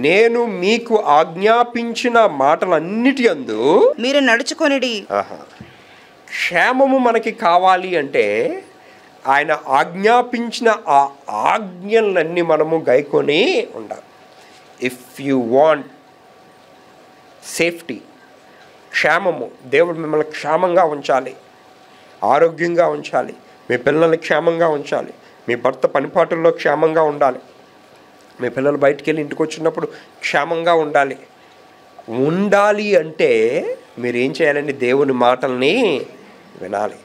S1: నేను మీకు ఆజ్ఞాపించిన మాటలన్నిటి అందు
S2: మీరు నడుచుకొనిడి.
S1: క్షేమము మనకి కావాలి అంటే ఆయన ఆజ్ఞాపించిన ఆ ఆజ్ఞలన్నీ మనము గైకొని ఉండాలి. ఇఫ్ యు వాంట్ సేఫ్టీ, క్షేమము, దేవుడు మిమ్మల్ని క్షేమంగా ఉంచాలి, ఆరోగ్యంగా ఉంచాలి, మీ పిల్లల్ని క్షేమంగా ఉంచాలి, మీ భర్త పనిపాటుల్లో క్షేమంగా ఉండాలి, మీ పిల్లలు బయటికి వెళ్ళి ఇంటికి వచ్చినప్పుడు క్షేమంగా ఉండాలి అంటే మీరు ఏం చేయాలండి? దేవుని మాటల్ని వినాలి,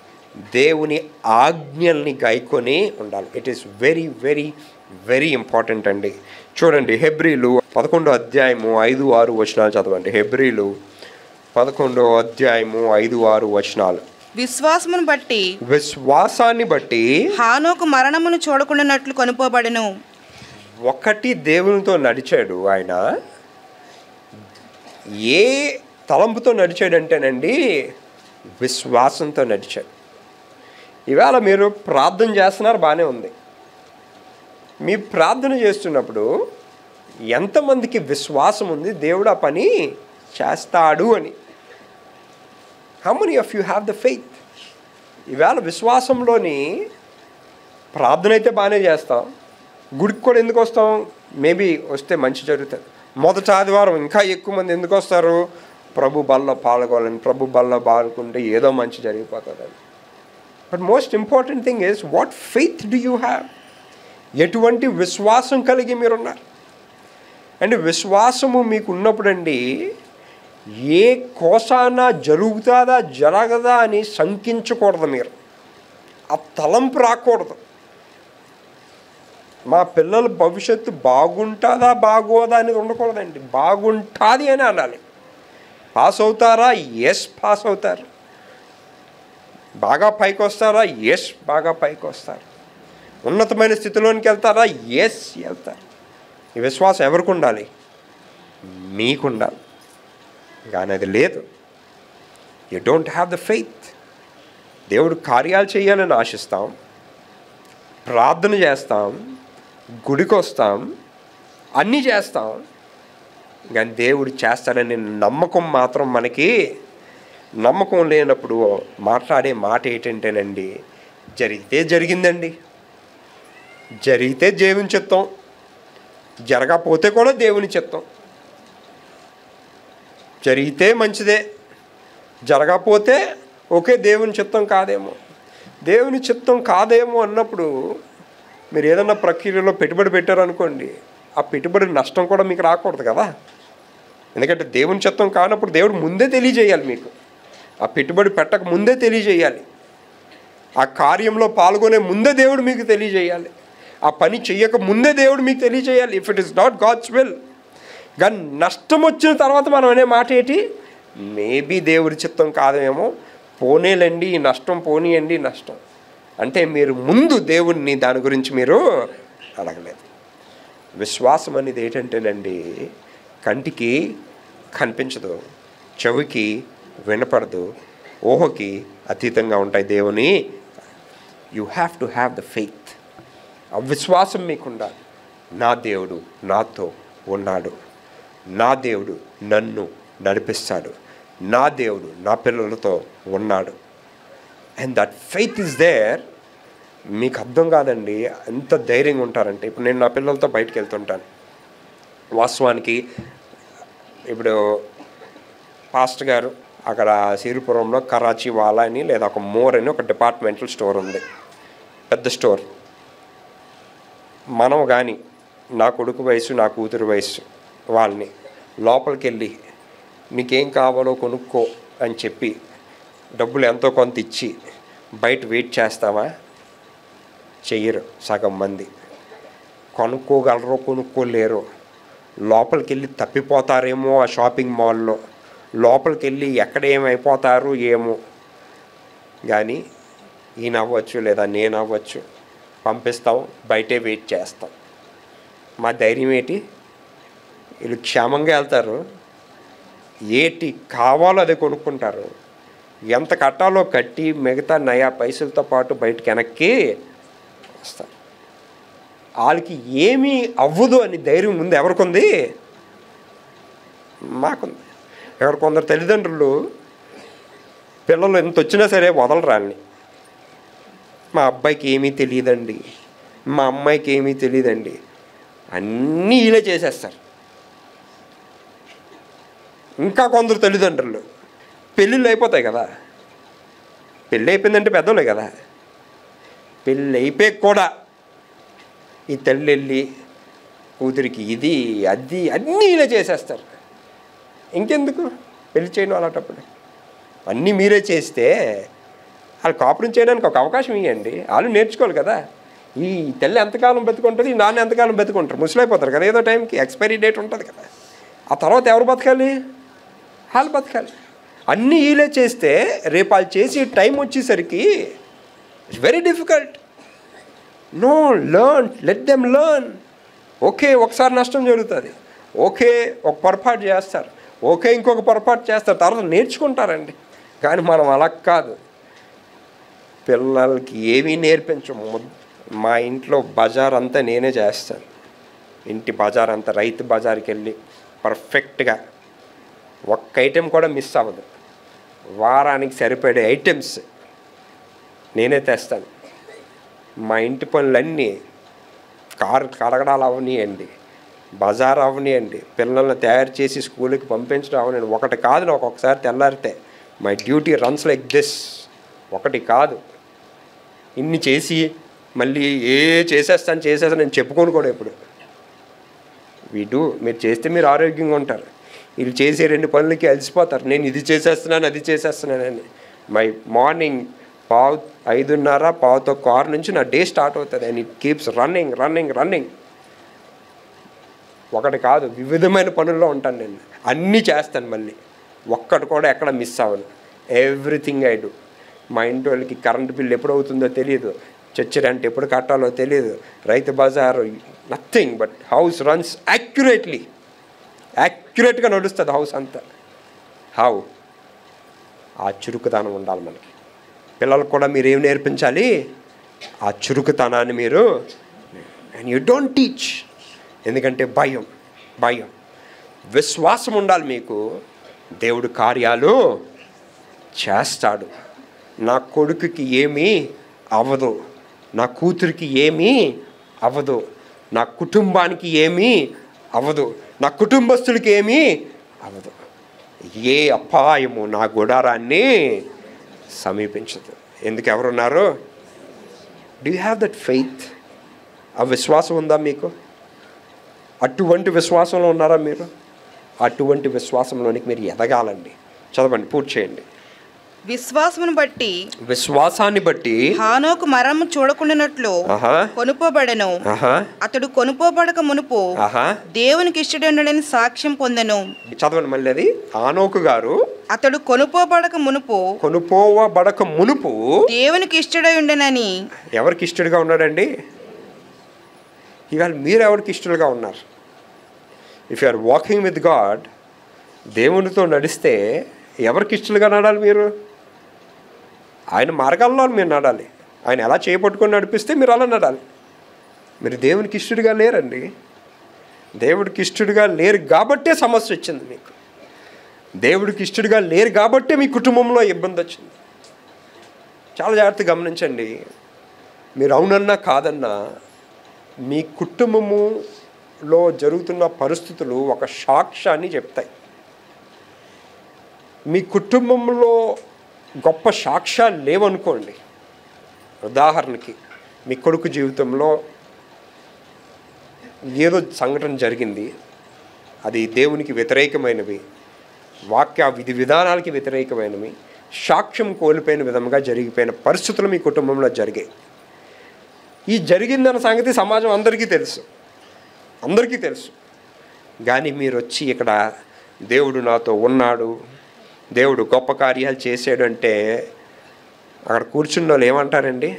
S1: దేవుని ఆజ్ఞల్ని గాయకొని ఉండాలి. It is very very very important అండి. చూడండి, హెబ్రీలు 11వ అధ్యాయము 5-6 వచనాలు చదవండి. హెబ్రీలు 11వ అధ్యాయము 5-6 వచనాలు. విశ్వాసాన్ని బట్టి
S2: హానోకు మరణమును చూడకుండానట్లు కొనుపోబడెను.
S1: ఒకటి దేవునితో నడిచాడు ఆయన. ఏ తలంపుతో నడిచాడంటేనండి, విశ్వాసంతో నడిచాడు. ఇవాళ మీరు ప్రార్థన చేస్తున్నారు, బాగానే ఉంది. మీ ప్రార్థన చేస్తున్నప్పుడు ఎంతమందికి విశ్వాసం ఉంది దేవుడు ఆ పని చేస్తాడు అని? How many of you have the faith? ఇవాళ విశ్వాసంలోని ప్రార్థన అయితే బాగానే చేస్తాం, గుడికి కూడా ఎందుకు వస్తాం? మేబీ వస్తే మంచి జరుగుతుంది. మొదటి ఆదివారం ఇంకా ఎక్కువ మంది ఎందుకు వస్తారు? ప్రభు బల్లో పాల్గొనాలని, ప్రభు బల్లో పాల్గొంటే ఏదో మంచి జరిగిపోతుందని. But most important thing is what faith do you have? ఎటువంటి విశ్వాసం కలిగి మీరున్నారు? అంటే విశ్వాసము మీకు ఉన్నప్పుడండి ఏ కోసాన జరుగుతుందా జరగదా అని శంకించకూడదు. మీరు ఆ తలంపు రాకూడదు. మా పిల్లల భవిష్యత్తు బాగుంటుందా బాగోదా అనేది ఉండకూడదండి. బాగుంటుంది అని అనాలి. పాస్ అవుతారా? ఎస్ పాస్ అవుతారు. బాగా పైకి వస్తారా? ఎస్ బాగా పైకి వస్తారు. ఉన్నతమైన స్థితిలోనికి వెళ్తారా? ఎస్ వెళ్తారు. ఈ విశ్వాసం ఎవరికి ఉండాలి? మీకు ఉండాలి. కానీ అది లేదు. You don't have the faith. దేవుడు కార్యాలు చేయాలని ఆశిస్తాం, ప్రార్థన చేస్తాం, గుడికి వస్తాం, అన్నీ చేస్తాం, కానీ దేవుడు చేస్తాడని నమ్మకం మాత్రం మనకి నమ్మకం లేనప్పుడు మాట్లాడే మాట ఏంటంటేనండి, జరిగితే జరిగిందండి, జరిగితే దేవుని చిత్తం, జరగకపోతే కూడా దేవుని చిత్తం. జరిగితే మంచిదే, జరగకపోతే ఓకే దేవుని చిత్తం కాదేమో. దేవుని చిత్తం కాదేమో అన్నప్పుడు మీరు ఏదన్నా ప్రక్రియలో పెట్టుబడి పెట్టారనుకోండి, ఆ పెట్టుబడి నష్టం కూడా మీకు రాకూడదు కదా. ఎందుకంటే దేవుని చిత్తం కానప్పుడు దేవుడు ముందే తెలియజేయాలి మీకు. ఆ పెట్టుబడి పెట్టక ముందే తెలియజేయాలి. ఆ కార్యంలో పాల్గొనే ముందే దేవుడు మీకు తెలియజేయాలి. ఆ పని చెయ్యక ముందే దేవుడు మీకు తెలియజేయాలి. If it is not God's will. కానీ నష్టం వచ్చిన తర్వాత మనం అనే మాట ఏంటి? మేబీ దేవుడి చిత్తం కాదేమో, పోనేలండి ఈ నష్టం, పోనీయండి నష్టం అంటే మీరు ముందు దేవుణ్ణి దాని గురించి మీరు అడగలేదు. విశ్వాసం అనేది ఏంటంటేనండి, కంటికి కనిపించదు, చెవికి వినపడదు, ఊహకి అతీతంగా ఉంటాయి దేవుని. You have to have the faith. ఆ విశ్వాసం మీకు ఉండాలి. నా దేవుడు నాతో ఉన్నాడు, నా దేవుడు నన్ను నడిపిస్తాడు, నా దేవుడు నా పిల్లలతో ఉన్నాడు. And that faith is there. మీకు అర్థం కాదండి ఎంత ధైర్యంగా ఉంటారంటే. ఇప్పుడు నేను నా పిల్లలతో బయటకు వెళ్తుంటాను. వాస్తవానికి ఇప్పుడు పాస్టర్ గారు అక్కడ సిరిపురంలో కరాచీ వాలా అని లేదా ఒక మోర్ అని ఒక డిపార్ట్మెంటల్ స్టోర్ ఉంది, పెద్ద స్టోర్. మనం కానీ నా కొడుకు వయసు నా కూతురు వయసు వాళ్ళని లోపలికి వెళ్ళి నీకేం కావాలో కొనుక్కో అని చెప్పి డబ్బులు ఎంతో కొంత ఇచ్చి బయట వెయిట్ చేస్తామా? చెయ్యరు సగం మంది. కొనుక్కోగలరో కొనుక్కోలేరు. లోపలికి వెళ్ళి తప్పిపోతారేమో ఆ షాపింగ్ మాల్లో, లోపలికి వెళ్ళి ఎక్కడ ఏమైపోతారు ఏమో. కానీ ఈయన అవ్వచ్చు లేదా నేను అవ్వచ్చు, పంపిస్తాం, బయటే వెయిట్ చేస్తాం. మా ధైర్యం ఏంటి? వీళ్ళు క్షేమంగా వెళ్తారు, ఏటి కావాలో అదే కొనుక్కుంటారు, ఎంత కట్టాలో కట్టి మిగతా నయా పైసలతో పాటు బయటకు వెనక్కి వస్తారు. వాళ్ళకి ఏమీ అవ్వదు అని ధైర్యం ముందు ఎవరికి ఉంది? మాకుంది. ఎవరు కొందరు తల్లిదండ్రులు పిల్లలు ఎంత వచ్చినా సరే వదలరాని, మా అబ్బాయికి ఏమీ తెలియదండి, మా అమ్మాయికి ఏమీ తెలియదండి, అన్నీ వీళ్ళే చేసేస్తారు. ఇంకా కొందరు తల్లిదండ్రులు పెళ్ళిళ్ళు అయిపోతాయి కదా, పెళ్ళి అయిపోయిందంటే పెద్దోళ్ళే కదా, పెళ్ళి అయిపోయి కూడా ఈ తల్లి వెళ్ళి కూతురికి ఇది అది అన్నీ ఇలా చేసేస్తారు. ఇంకెందుకు పెళ్లి చేయడం? అలాంటప్పుడు అన్నీ మీరే చేస్తే వాళ్ళు కాపురం చేయడానికి ఒక అవకాశం ఇవ్వండి. వాళ్ళు నేర్చుకోవాలి కదా. ఈ తల్లి ఎంతకాలం బతుకుంటుంది, ఈ నాన్న ఎంతకాలం బతుకుంటారు, ముసలైపోతారు కదా, ఏదో టైంకి ఎక్స్పైరీ డేట్ ఉంటుంది కదా. ఆ తర్వాత ఎవరు బతకాలి? వాళ్ళు బతకాలి. అన్నీ వీళ్ళే చేస్తే రేపు వాళ్ళు చేసి టైం వచ్చేసరికి it's very difficult. No, learn, let them learn. Okay, ఒకసారి నష్టం జరుగుతుంది, ఓకే ఒక పొరపాటు చేస్తారు, ఓకే ఇంకొక పొరపాటు చేస్తారు, తర్వాత నేర్చుకుంటారండి. కానీ మనం అలా కాదు. పిల్లలకి ఏమీ నేర్పించము. మా ఇంట్లో బజార్ అంతా నేనే చేస్తాను. ఇంటి బజార్ అంతా, రైతు బజార్కి వెళ్ళి పర్ఫెక్ట్గా ఒక్క ఐటెం కూడా మిస్ అవ్వదు. వారానికి సరిపడే ఐటమ్స్ నేనే తెస్తాను. మా ఇంటి పనులన్నీ కారు కడగడాలు అవనియండి, బజార్ అవనియండి, పిల్లల్ని తయారు చేసి స్కూల్కి పంపించడం అవనియండి. ఒకటి కాదు, నాకు ఒక్కొక్కసారి తెల్లారితే my duty runs like this. ఒకటి కాదు, ఇన్ని చేసి మళ్ళీ చేసేస్తాను నేను చెప్పుకోను కూడా ఎప్పుడు. మీరు చేస్తే మీరు ఆరోగ్యంగా ఉంటారు. వీళ్ళు చేసే 2 పనులకి అలసిపోతారు. నేను ఇది చేసేస్తున్నాను అది చేసేస్తున్నానని. మై మార్నింగ్ 5:30 నుంచి నా డే స్టార్ట్ అవుతుంది. And it keeps running running running. ఒకటి కాదు, వివిధమైన పనుల్లో ఉంటాను నేను. అన్నీ చేస్తాను, మళ్ళీ ఒక్కటి కూడా ఎక్కడ మిస్ అవ్వను. Everything I do. మా ఇంటి వాళ్ళకి కరెంట్ బిల్ ఎప్పుడు అవుతుందో తెలియదు, చర్చి రెంట్ ఎప్పుడు కట్టాలో తెలియదు, రైతు బజారు, నథింగ్ బట్ హౌస్ రన్స్ యాక్యురేట్గా నడుస్తుంది హౌస్ అంతా. హౌ? ఆ చురుకుతనం ఉండాలి మనకి. పిల్లలకు కూడా మీరు ఏం నేర్పించాలి? ఆ చురుకుతనాన్ని మీరు. అండ్ యూ డోంట్ టీచ్, ఎందుకంటే భయం. విశ్వాసం ఉండాలి మీకు. దేవుడు కార్యాలు చేస్తాడు. నా కొడుకుకి ఏమీ అవ్వదు, నా కూతురికి ఏమీ అవ్వదు, నా కుటుంబానికి ఏమీ అవ్వదు, నా కుటుంబస్తులకి ఏమీ అవ్వదు, ఏ అపాయము నా గుడారాన్ని సమీపించదు. ఎందుకు? ఎవరున్నారు? Do you have that faith? ఆ విశ్వాసం ఉందా మీకు? అటువంటి విశ్వాసంలో ఉన్నారా మీరు? అటువంటి విశ్వాసంలోనికి మీరు ఎదగాలండి. చదవండి, పూర్తి చేయండి. విశ్వాసాన్ని బట్టి
S2: హానోకు మరణము చూడకుండానట్లు కొనుపోబడెను. అతడు కొనుపోబడక మునుపు దేవునికి ఇష్టడని సాక్ష్యం పొందెను.
S1: చదవండి మళ్ళీ అది. హానోకు గారు
S2: అతడు కొనుపోబడక మునుపు దేవునికి ఇష్టడై ఉండెనని.
S1: ఎవరికి ఇష్టడుగా ఉన్నాడండి? ఇవాళ మీరు ఎవరికి ఇష్టలుగా ఉన్నారు? If you are walking with God, దేవునితో నడిస్తే ఎవరికి ఇష్టలుగా నడాలి మీరు? ఆయన మార్గాల్లో మీరు నడాలి. ఆయన ఎలా చేపట్టుకొని నడిపిస్తే మీరు అలా నడాలి. మీరు దేవునికి ఇష్టడుగా లేరండి. దేవుడికి ఇష్టడుగా లేరు కాబట్టే సమస్య వచ్చింది మీకు. దేవుడికి ఇష్టడుగా లేరు కాబట్టే మీ కుటుంబంలో ఇబ్బంది వచ్చింది. చాలా జాగ్రత్తగా గమనించండి. మీరు అవునన్నా కాదన్నా మీ కుటుంబములో జరుగుతున్న పరిస్థితులు ఒక సాక్ష్యాన్ని చెప్తాయి. మీ కుటుంబంలో గొప్ప సాక్ష్యాలు లేవనుకోండి, ఉదాహరణకి మీ కొడుకు జీవితంలో ఏదో సంఘటన జరిగింది, అది దేవునికి వ్యతిరేకమైనవి, వాక్య విధి విధానాలకి వ్యతిరేకమైనవి, సాక్ష్యం కోల్పోయిన విధంగా జరిగిపోయిన పరిస్థితులు మీ కుటుంబంలో జరిగాయి. ఈ జరిగిందన్న సంగతి సమాజం అందరికీ తెలుసు. కానీ మీరు వచ్చి ఇక్కడ దేవుడు నాతో ఉన్నాడు, దేవుడు గొప్ప కార్యాలు చేసాడు అంటే అక్కడ కూర్చున్న వాళ్ళు ఏమంటారండి?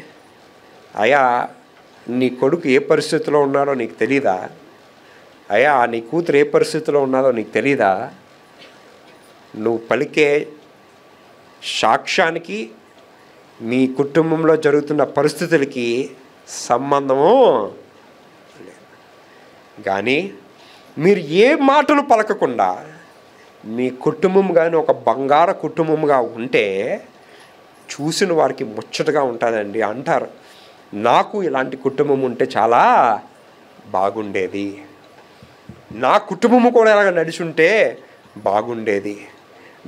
S1: అయ్యా, నీ కొడుకు ఏ పరిస్థితిలో ఉన్నాడో నీకు తెలీదా? అయ్యా, నీ కూతురు ఏ పరిస్థితిలో ఉన్నాడో నీకు తెలీదా? నువ్వు పలికే సాక్ష్యానికి మీ కుటుంబంలో జరుగుతున్న పరిస్థితులకి సంబంధము లేదు. కానీ మీరు ఏ మాటలు పలకకుండా మీ కుటుంబం కానీ ఒక బంగారు కుటుంబంగా ఉంటే చూసిన వారికి ముచ్చటగా ఉంటుందండి. అంటారు, నాకు ఇలాంటి కుటుంబం ఉంటే చాలా బాగుండేది, నా కుటుంబము కూడా ఇలాగ నడిచుంటే బాగుండేది,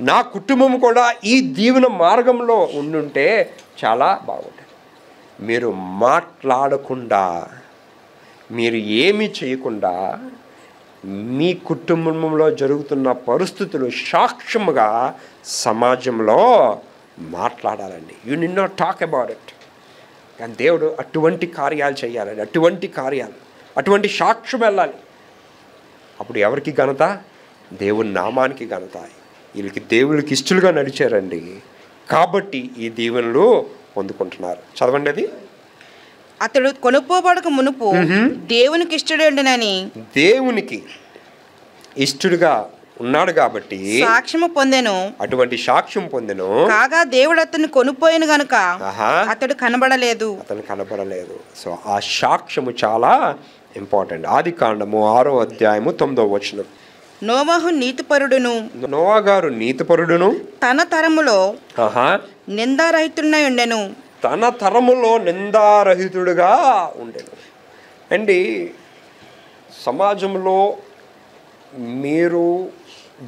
S1: నా కుటుంబం కూడా ఈ దీవెన మార్గంలో ఉండుంటే చాలా బాగుండేది. మీరు మాట్లాడకుండా, మీరు ఏమీ చేయకుండా మీ కుటుంబంలో జరుగుతున్న పరిస్థితులు సాక్ష్యముగా సమాజంలో మాట్లాడాలండి. You need not talk about it. కానీ దేవుడు అటువంటి కార్యాలు చేయాలండి, అటువంటి సాక్ష్యం వెళ్ళాలి. అప్పుడు ఎవరికి ఘనత? దేవుని నామానికి ఘనత. వీళ్ళకి దేవుడికి ఇష్టలుగా నడిచారండి కాబట్టి ఈ దీవెనలు పొందుకుంటున్నారు. చదవండి అది.
S2: అతడు కొనుక్కోబడక మునుపు దేవునికి ఇష్టడునని, దేవునికి
S1: ఇష్టడుగా ఉన్నాడు కాబట్టి
S2: సాక్ష్యము పొందెను.
S1: అటువంటి సాక్ష్యం పొందెను.
S2: కాగా దేవుడు అతన్ని కొనుక్కోయిన గనుక అతడు కనబడలేదు.
S1: సో ఆ సాక్ష్యము చాలా ఇంపార్టెంట్. ఆదికాండము 6వ అధ్యాయము 9వ వచనం.
S2: నోవహు నీతిపరుడును,
S1: నోవా గారు నీతిపరుడును,
S2: తన తరములో నిందారహితుడై ఉండెను.
S1: తన తరములో నిందారహితుడుగా ఉండెను. అండి, సమాజంలో మీరు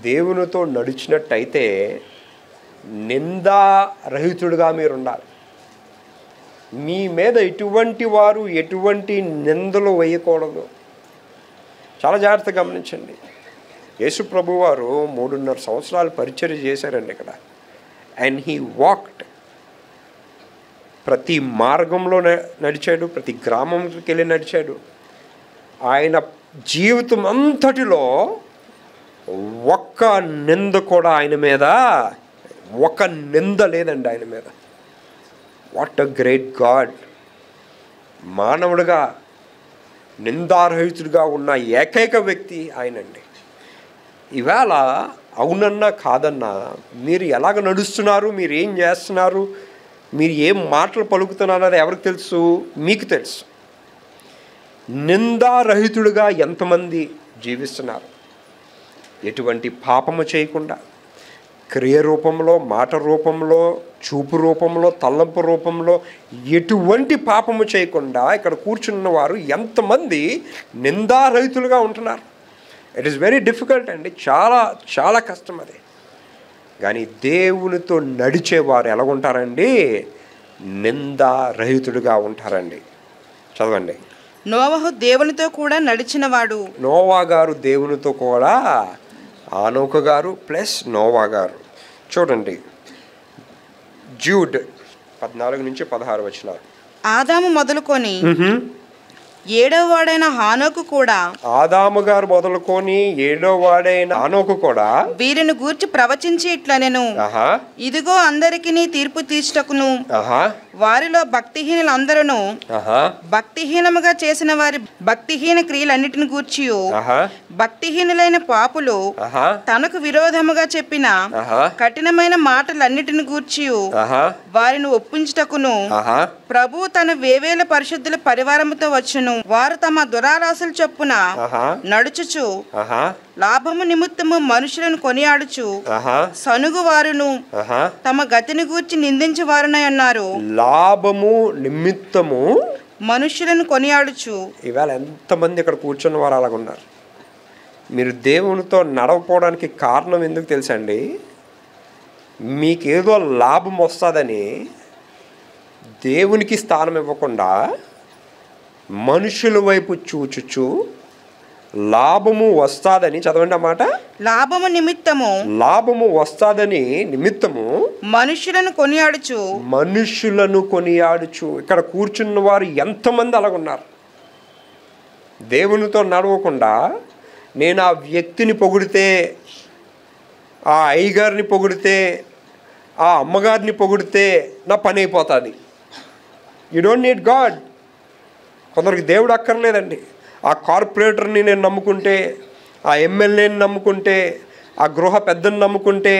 S1: దేవునితో నడిచినట్టయితే నిందారహితుడుగా మీరు ఉండాలి. మీ మీద ఎటువంటి వారు ఎటువంటి నిందలు వేయకూడదు. చాలా జాగ్రత్తగా గమనించండి. యేసు ప్రభు వారు 3.5 సంవత్సరాలు పరిచర్య చేశారండి ఇక్కడ. And he walked. ప్రతి మార్గంలో నడిచాడు, ప్రతి గ్రామంకి వెళ్ళి నడిచాడు. ఆయన జీవితం అంతటిలో ఒక్క నింద కూడా ఆయన మీద, ఒక్క నింద లేదండి ఆయన మీద. What a great God! మానవుడిగా నిందారహితుడిగా ఉన్న ఏకైక వ్యక్తి ఆయనండి. ఇవాళ అవునన్నా కాదన్నా మీరు ఎలాగ నడుస్తున్నారు, మీరు ఏం చేస్తున్నారు, మీరు ఏం మాటలు పలుకుతున్నారు అది ఎవరికి తెలుసు? మీకు తెలుసు. నిందారహితుడిగా ఎంతమంది జీవిస్తున్నారు? ఎటువంటి పాపము చేయకుండా, క్రియ రూపంలో, మాట రూపంలో, చూపు రూపంలో, తలంపు రూపంలో ఎటువంటి పాపము చేయకుండా ఇక్కడ కూర్చున్న వారు ఎంతమంది నిందారహితులుగా ఉంటున్నారు? ఇట్ ఈస్ వెరీ డిఫికల్ట్ అండి. చాలా చాలా కష్టం అది. కానీ దేవునితో నడిచేవారు ఎలా ఉంటారండి? నిందారహితుడుగా ఉంటారండి. చదవండి.
S2: నోవహు దేవునితో కూడా నడిచినవాడు.
S1: నోవా గారు దేవునితో కూడా, ఆనోక గారు ప్లస్ నోవా గారు. చూడండి, జూడ్ 14-16 వచనాలు.
S2: ఆదాము మొదలుకొని 7వ వాడైన హానోకు కూడా,
S1: ఆదాము గారు మొదలుకొని 7వ వాడైన హానోకు కూడా
S2: వీరిని గూర్చి ప్రవచించి ఇట్లనెను, ఇదిగో అందరికి తీర్పు తీర్చుటకును వారిలో భక్తిహీనులందరూ భక్తిహీనముగా చేసిన వారి భక్తిహీన క్రియలన్నిటిని గూర్చి భక్తిహీనులైన పాపులు
S1: ఆహా
S2: తనకు విరోధముగా చెప్పిన
S1: ఆహా
S2: కఠినమైన మాటలన్నిటిని గూర్చి
S1: ఆహా
S2: వారిని ఒప్పించుటకును
S1: ఆహా
S2: ప్రభు తన వేవేల పరిశుద్ధుల పరివారముతో వచ్చును. వారు తమ దురారాశల చొప్పున
S1: ఆహా
S2: నడుచుచు
S1: ఆహా
S2: లాభము నిమిత్తము మనుషులను కొనియాడుచు
S1: ఆహా
S2: సనుగు వారును
S1: ఆహా
S2: తమ గతిని గూర్చి నిందించు వారునై ఉన్నారు.
S1: లాభము నిమిత్తము
S2: మనుషులను కొనియాడుచు.
S1: ఇవాళ ఎంతమంది ఇక్కడ కూర్చున్న వారు అలాగున్నారు. మీరు దేవునితో నడవపోవడానికి కారణం ఎందుకు తెలుసండి? మీకేదో లాభం వస్తుందని దేవునికి స్థానం ఇవ్వకుండా మనుషుల వైపు చూచుచు లాభము వస్తాదని, చదవండి అన్నమాట,
S2: లాభము నిమిత్తము
S1: లాభము వస్తాదని నిమిత్తము
S2: మనుషులను కొనియాడుచు.
S1: మనుషులను కొనియాడుచు. ఇక్కడ కూర్చున్న వారు ఎంతమంది అలాగున్నారు? దేవునితో నడవకుండా నేను ఆ వ్యక్తిని పొగిడితే, ఆ అయ్యగారిని పొగిడితే, ఆ అమ్మగారిని పొగిడితే నా పని అయిపోతుంది. You don't need God. కొందరికి దేవుడు అక్కర్లేదండి. ఆ కార్పొరేటర్ని నేను నమ్ముకుంటే, ఆ ఎమ్మెల్యేని నమ్ముకుంటే, ఆ గృహ పెద్దని నమ్ముకుంటే,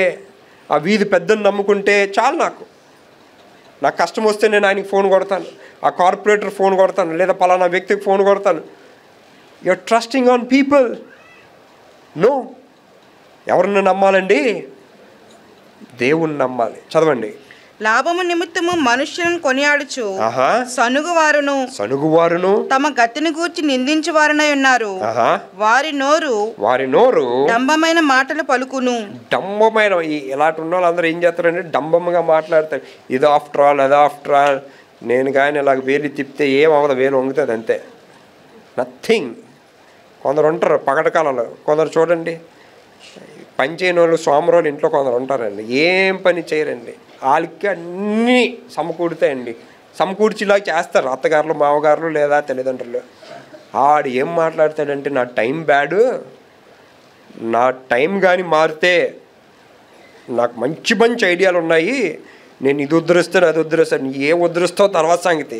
S1: ఆ వీధి పెద్దని నమ్ముకుంటే చాలు. నాకు కష్టం వస్తే నేను ఆయనకి ఫోన్ కొడతాను, ఆ కార్పొరేటర్ ఫోన్ కొడతాను, లేదా పలానా వ్యక్తికి ఫోన్ కొడతాను. You're trusting on people. No. ఎవరిని నమ్మాలండి? దేవుణ్ణి నమ్మాలి. చదవండి.
S2: లాభము నిమిత్తము మనుష్యులను కొనియాడుచు
S1: ఆహా
S2: సనుగువారును తమ గతిని గూర్చి నిందించు వారునై ఉన్నారు.
S1: ఆహా
S2: వారి నోరు డంబమైన మాటలు పలుకును.
S1: డంబమైన ఇలాంటి ఉన్న వాళ్ళందరూ ఏం చేస్తారంటే డంబముగా మాట్లాడతారు. ఇది ఆఫ్టర్ ఆల్, అది ఆఫ్టర్ ఆల్. నేను కానీ ఇలాగ వేలు తిప్పితే ఏమవదు, వేలు వంగుతుంది అంతే, నథింగ్. కొందరు ఉంటారు పగటకాలంలో. కొందరు చూడండి, పని చేయని వాళ్ళు, సోమరోళ్ళు ఇంట్లో కొందరు ఉంటారండి, ఏం పని చేయరండి. వాళ్ళకి అన్నీ సమకూడుతాయండి. సమకూర్చిలా చేస్తారు అత్తగారులు, మామగారులు లేదా తల్లిదండ్రులు. ఆడు ఏం మాట్లాడతాడంటే, నా టైం బ్యాడు, నా టైం కానీ మారితే నాకు మంచి మంచి ఐడియాలు ఉన్నాయి, నేను ఇది ఉద్ధరిస్తాను, అది ఉద్ధరిస్తాను. ఏం ఉద్ధరిస్తావు తర్వాత సంగతి.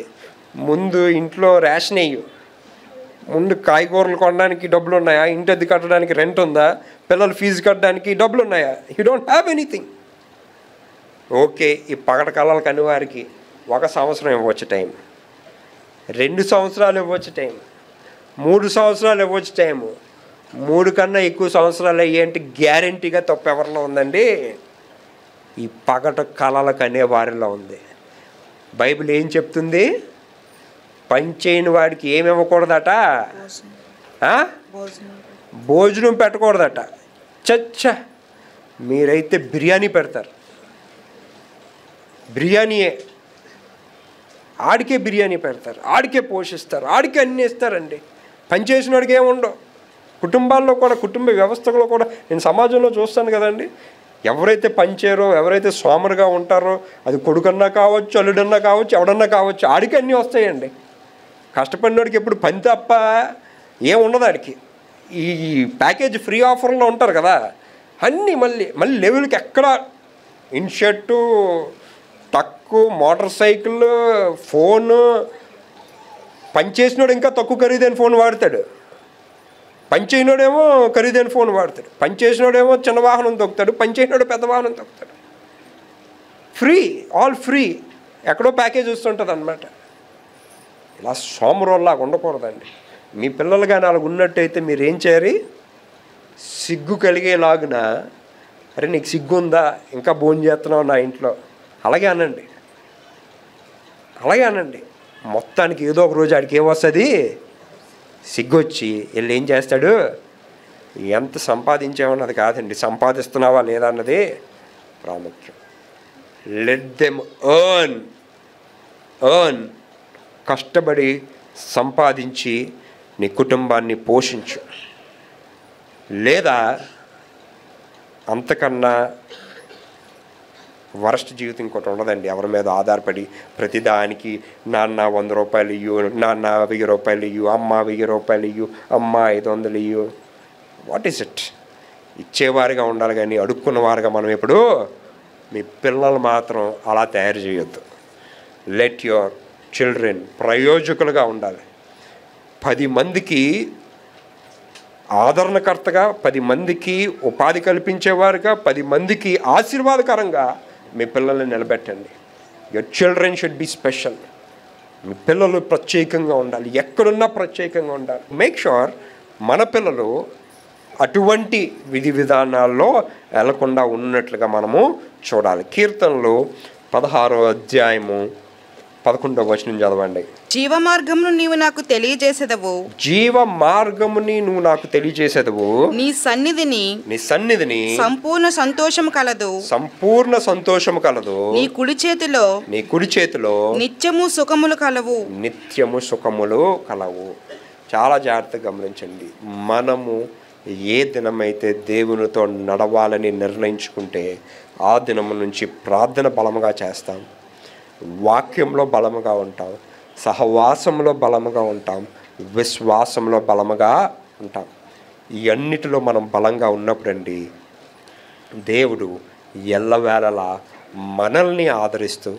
S1: ముందు ఇంట్లో రేషన్ వేయు, ముందు కాయగూరలు కొనడానికి డబ్బులు ఉన్నాయా, ఇంటి అద్దె కట్టడానికి రెంట్ ఉందా, పిల్లల ఫీజు కట్టడానికి డబ్బులు ఉన్నాయా? You don't have anything. Okay, ఈ పగట కళలు కని వారికి 1 సంవత్సరం ఇవ్వచ్చు టైం, 2 సంవత్సరాలు ఇవ్వచ్చు టైం, 3 సంవత్సరాలు ఇవ్వచ్చు టైము. 3 కన్నా ఎక్కువ సంవత్సరాలు అయ్యేంటి గ్యారంటీగా తప్పు ఎవరిలో ఉందండి? ఈ పగట కళలు కనే వారిలో ఉంది. బైబిల్ ఏం చెప్తుంది? పని చేయని వాడికి ఏమి ఇవ్వకూడదట? భోజనం పెట్టకూడదట. చచ్చ, మీరైతే బిర్యానీ పెడతారు. బిర్యానీయే, ఆడికే బిర్యానీ పెడతారు, ఆడికే పోషిస్తారు, ఆడికే అన్నీ ఇస్తారండి. పనిచేసిన వాడికి ఏముండవు. కుటుంబాల్లో కూడా, కుటుంబ వ్యవస్థలో కూడా నేను సమాజంలో చూస్తాను కదండి, ఎవరైతే పనిచేయరో, ఎవరైతే సోమరుగా ఉంటారో, అది కొడుకన్నా కావచ్చు, అల్లుడన్నా కావచ్చు, ఎవడన్నా కావచ్చు, ఆడికి అన్నీ వస్తాయండి. కష్టపడినోడికి ఎప్పుడు పని తప్ప ఏముండదు ఆడికి. ఈ ప్యాకేజ్ ఫ్రీ ఆఫర్లో ఉంటారు కదా, అన్నీ మళ్ళీ లెవెల్కి ఎక్కడ ఇన్షర్టు, టక్కు, మోటార్ సైకిల్, ఫోను. పనిచేసినోడు ఇంకా తక్కువ ఖరీదైన ఫోన్ వాడతాడు, పనిచేయనోడేమో ఖరీదైన ఫోన్ వాడతాడు, పనిచేసినోడేమో చిన్న వాహనం తొక్కుతాడు, పనిచేసినోడు పెద్ద వాహనం తొక్కుతాడు. Free, all free. ఎక్కడో ప్యాకేజ్ వస్తుంటుంది అన్నమాట. ఇలా సోమరోల్లాగా ఉండకూడదండి. మీ పిల్లలు కానీ అలాగ ఉన్నట్టయితే మీరు ఏం చేయాలి? సిగ్గు కలిగేలాగున, అరే నీకు సిగ్గు ఉందా, ఇంకా భోజనం చేస్తున్నావు నా ఇంట్లో, అలాగే అనండి. మొత్తానికి ఏదో ఒక రోజు ఆడికి ఏమొస్తుంది? సిగ్గొచ్చి వెళ్ళి ఏం చేస్తాడు? ఎంత సంపాదించామన్నది కాదండి, సంపాదిస్తున్నావా లేదా అన్నది ప్రాముఖ్యం. Let them earn. కష్టపడి సంపాదించి నీ కుటుంబాన్ని పోషించు. లేదా అంతకన్నా వరస్ట్ జీవితం ఇంకోటి ఉండదండి. ఎవరి మీద ఆధారపడి ప్రతిదానికి నాన్న 100 రూపాయలు ఇయ్యు, నాన్న 1000 రూపాయలు ఇయ్యు, అమ్మ 1000 రూపాయలు ఇయ్యు, అమ్మ 500 ఇయ్యు. What is it? ఇచ్చేవారిగా ఉండాలి కానీ అడుక్కున్నవారుగా మనం ఎప్పుడు. మీ పిల్లలు మాత్రం అలా తయారు చేయొద్దు. లెట్ యువర్ చిల్డ్రన్ ప్రయోజకులుగా ఉండాలి. 10 మందికి ఆదరణకర్తగా, 10 మందికి ఉపాధి కల్పించేవారుగా, 10 మందికి ఆశీర్వాదకరంగా మీ పిల్లల్ని నిలబెట్టండి. Your children should be special. మీ పిల్లలు ప్రత్యేకంగా ఉండాలి, ఎక్కడున్నా ప్రత్యేకంగా ఉండాలి. మేక్ షూర్ మన పిల్లలు అటువంటి విధి విధానాల్లో వెళ్లకుండా ఉన్నట్లుగా మనము చూడాలి. కీర్తనలు 16వ అధ్యాయము 11వ వచనం చదవండి.
S2: జీవ మార్గమును నీవు నాకు తెలియజేసేదవు.
S1: జీవ మార్గముని నువ్వు నాకు తెలియజేసేదవు.
S2: నీ సన్నిధిని సంపూర్ణ సంతోషము కలదు.
S1: సంపూర్ణ సంతోషము కలదు.
S2: నీ కుడి చేతిలో నిత్యము సుఖములు కలవు.
S1: నిత్యము సుఖములు కలవు. చాలా జాగ్రత్తగా గమనించండి. మనము ఏ దినమైతే దేవునితో నడవాలని నిర్ణయించుకుంటే ఆ దినము నుంచి ప్రార్థన బలముగా చేస్తాం, వాక్యంలో బలముగా ఉంటాం, సహవాసంలో బలముగా ఉంటాం, విశ్వాసంలో బలముగా ఉంటాం. ఈ అన్నిటిలో మనం బలంగా ఉన్నప్పుడండి దేవుడు ఎల్లవేళలా మనల్ని ఆదరిస్తూ,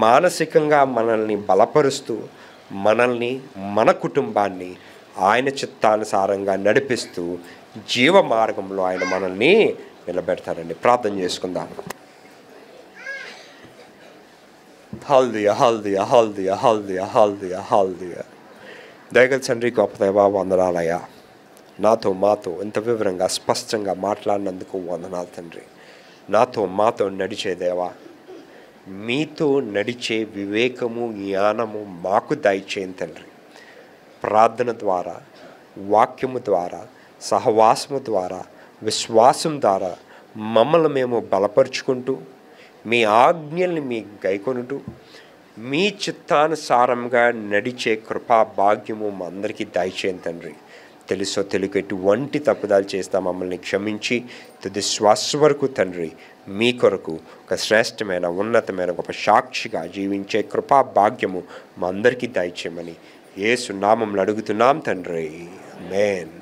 S1: మానసికంగా మనల్ని బలపరుస్తూ, మనల్ని, మన కుటుంబాన్ని ఆయన చిత్తానుసారంగా నడిపిస్తూ జీవ మార్గంలో ఆయన మనల్ని నిలబెడతారండి. ప్రార్థన చేసుకుందాం. హల్దియా హల్దియా హల్దియా హల్దియా హల్దియా హల్దియా. దయగల తండ్రి, గొప్ప దేవా, వందనాలయ్యా. నాతో మాతో ఇంత వివరంగా స్పష్టంగా మాట్లాడినందుకు వందనాలు తండ్రి. మాతో నడిచే దేవా, మీతో నడిచే వివేకము, జ్ఞానము మాకు దయచేయండి తండ్రి. ప్రార్థన ద్వారా, వాక్యము ద్వారా, సహవాసము ద్వారా, విశ్వాసం ద్వారా మమ్మల్ని మేము బలపరుచుకుంటూ, మీ ఆజ్ఞల్ని మీ గైకొనుటూ, మీ చిత్తానుసారంగా నడిచే కృపా భాగ్యము మా అందరికీ దయచేయండి తండ్రి. తెలుసో తెలియక ఎటువంటి తప్పుదాలు చేస్తా మమ్మల్ని క్షమించి తుది శ్వాస వరకు తండ్రి మీ కొరకు ఒక శ్రేష్టమైన, ఉన్నతమైన, గొప్ప సాక్షిగా జీవించే కృపా భాగ్యము మా అందరికీ దయచేయమని యేసు నామములో అడుగుతున్నాం తండ్రి. ఆమేన్.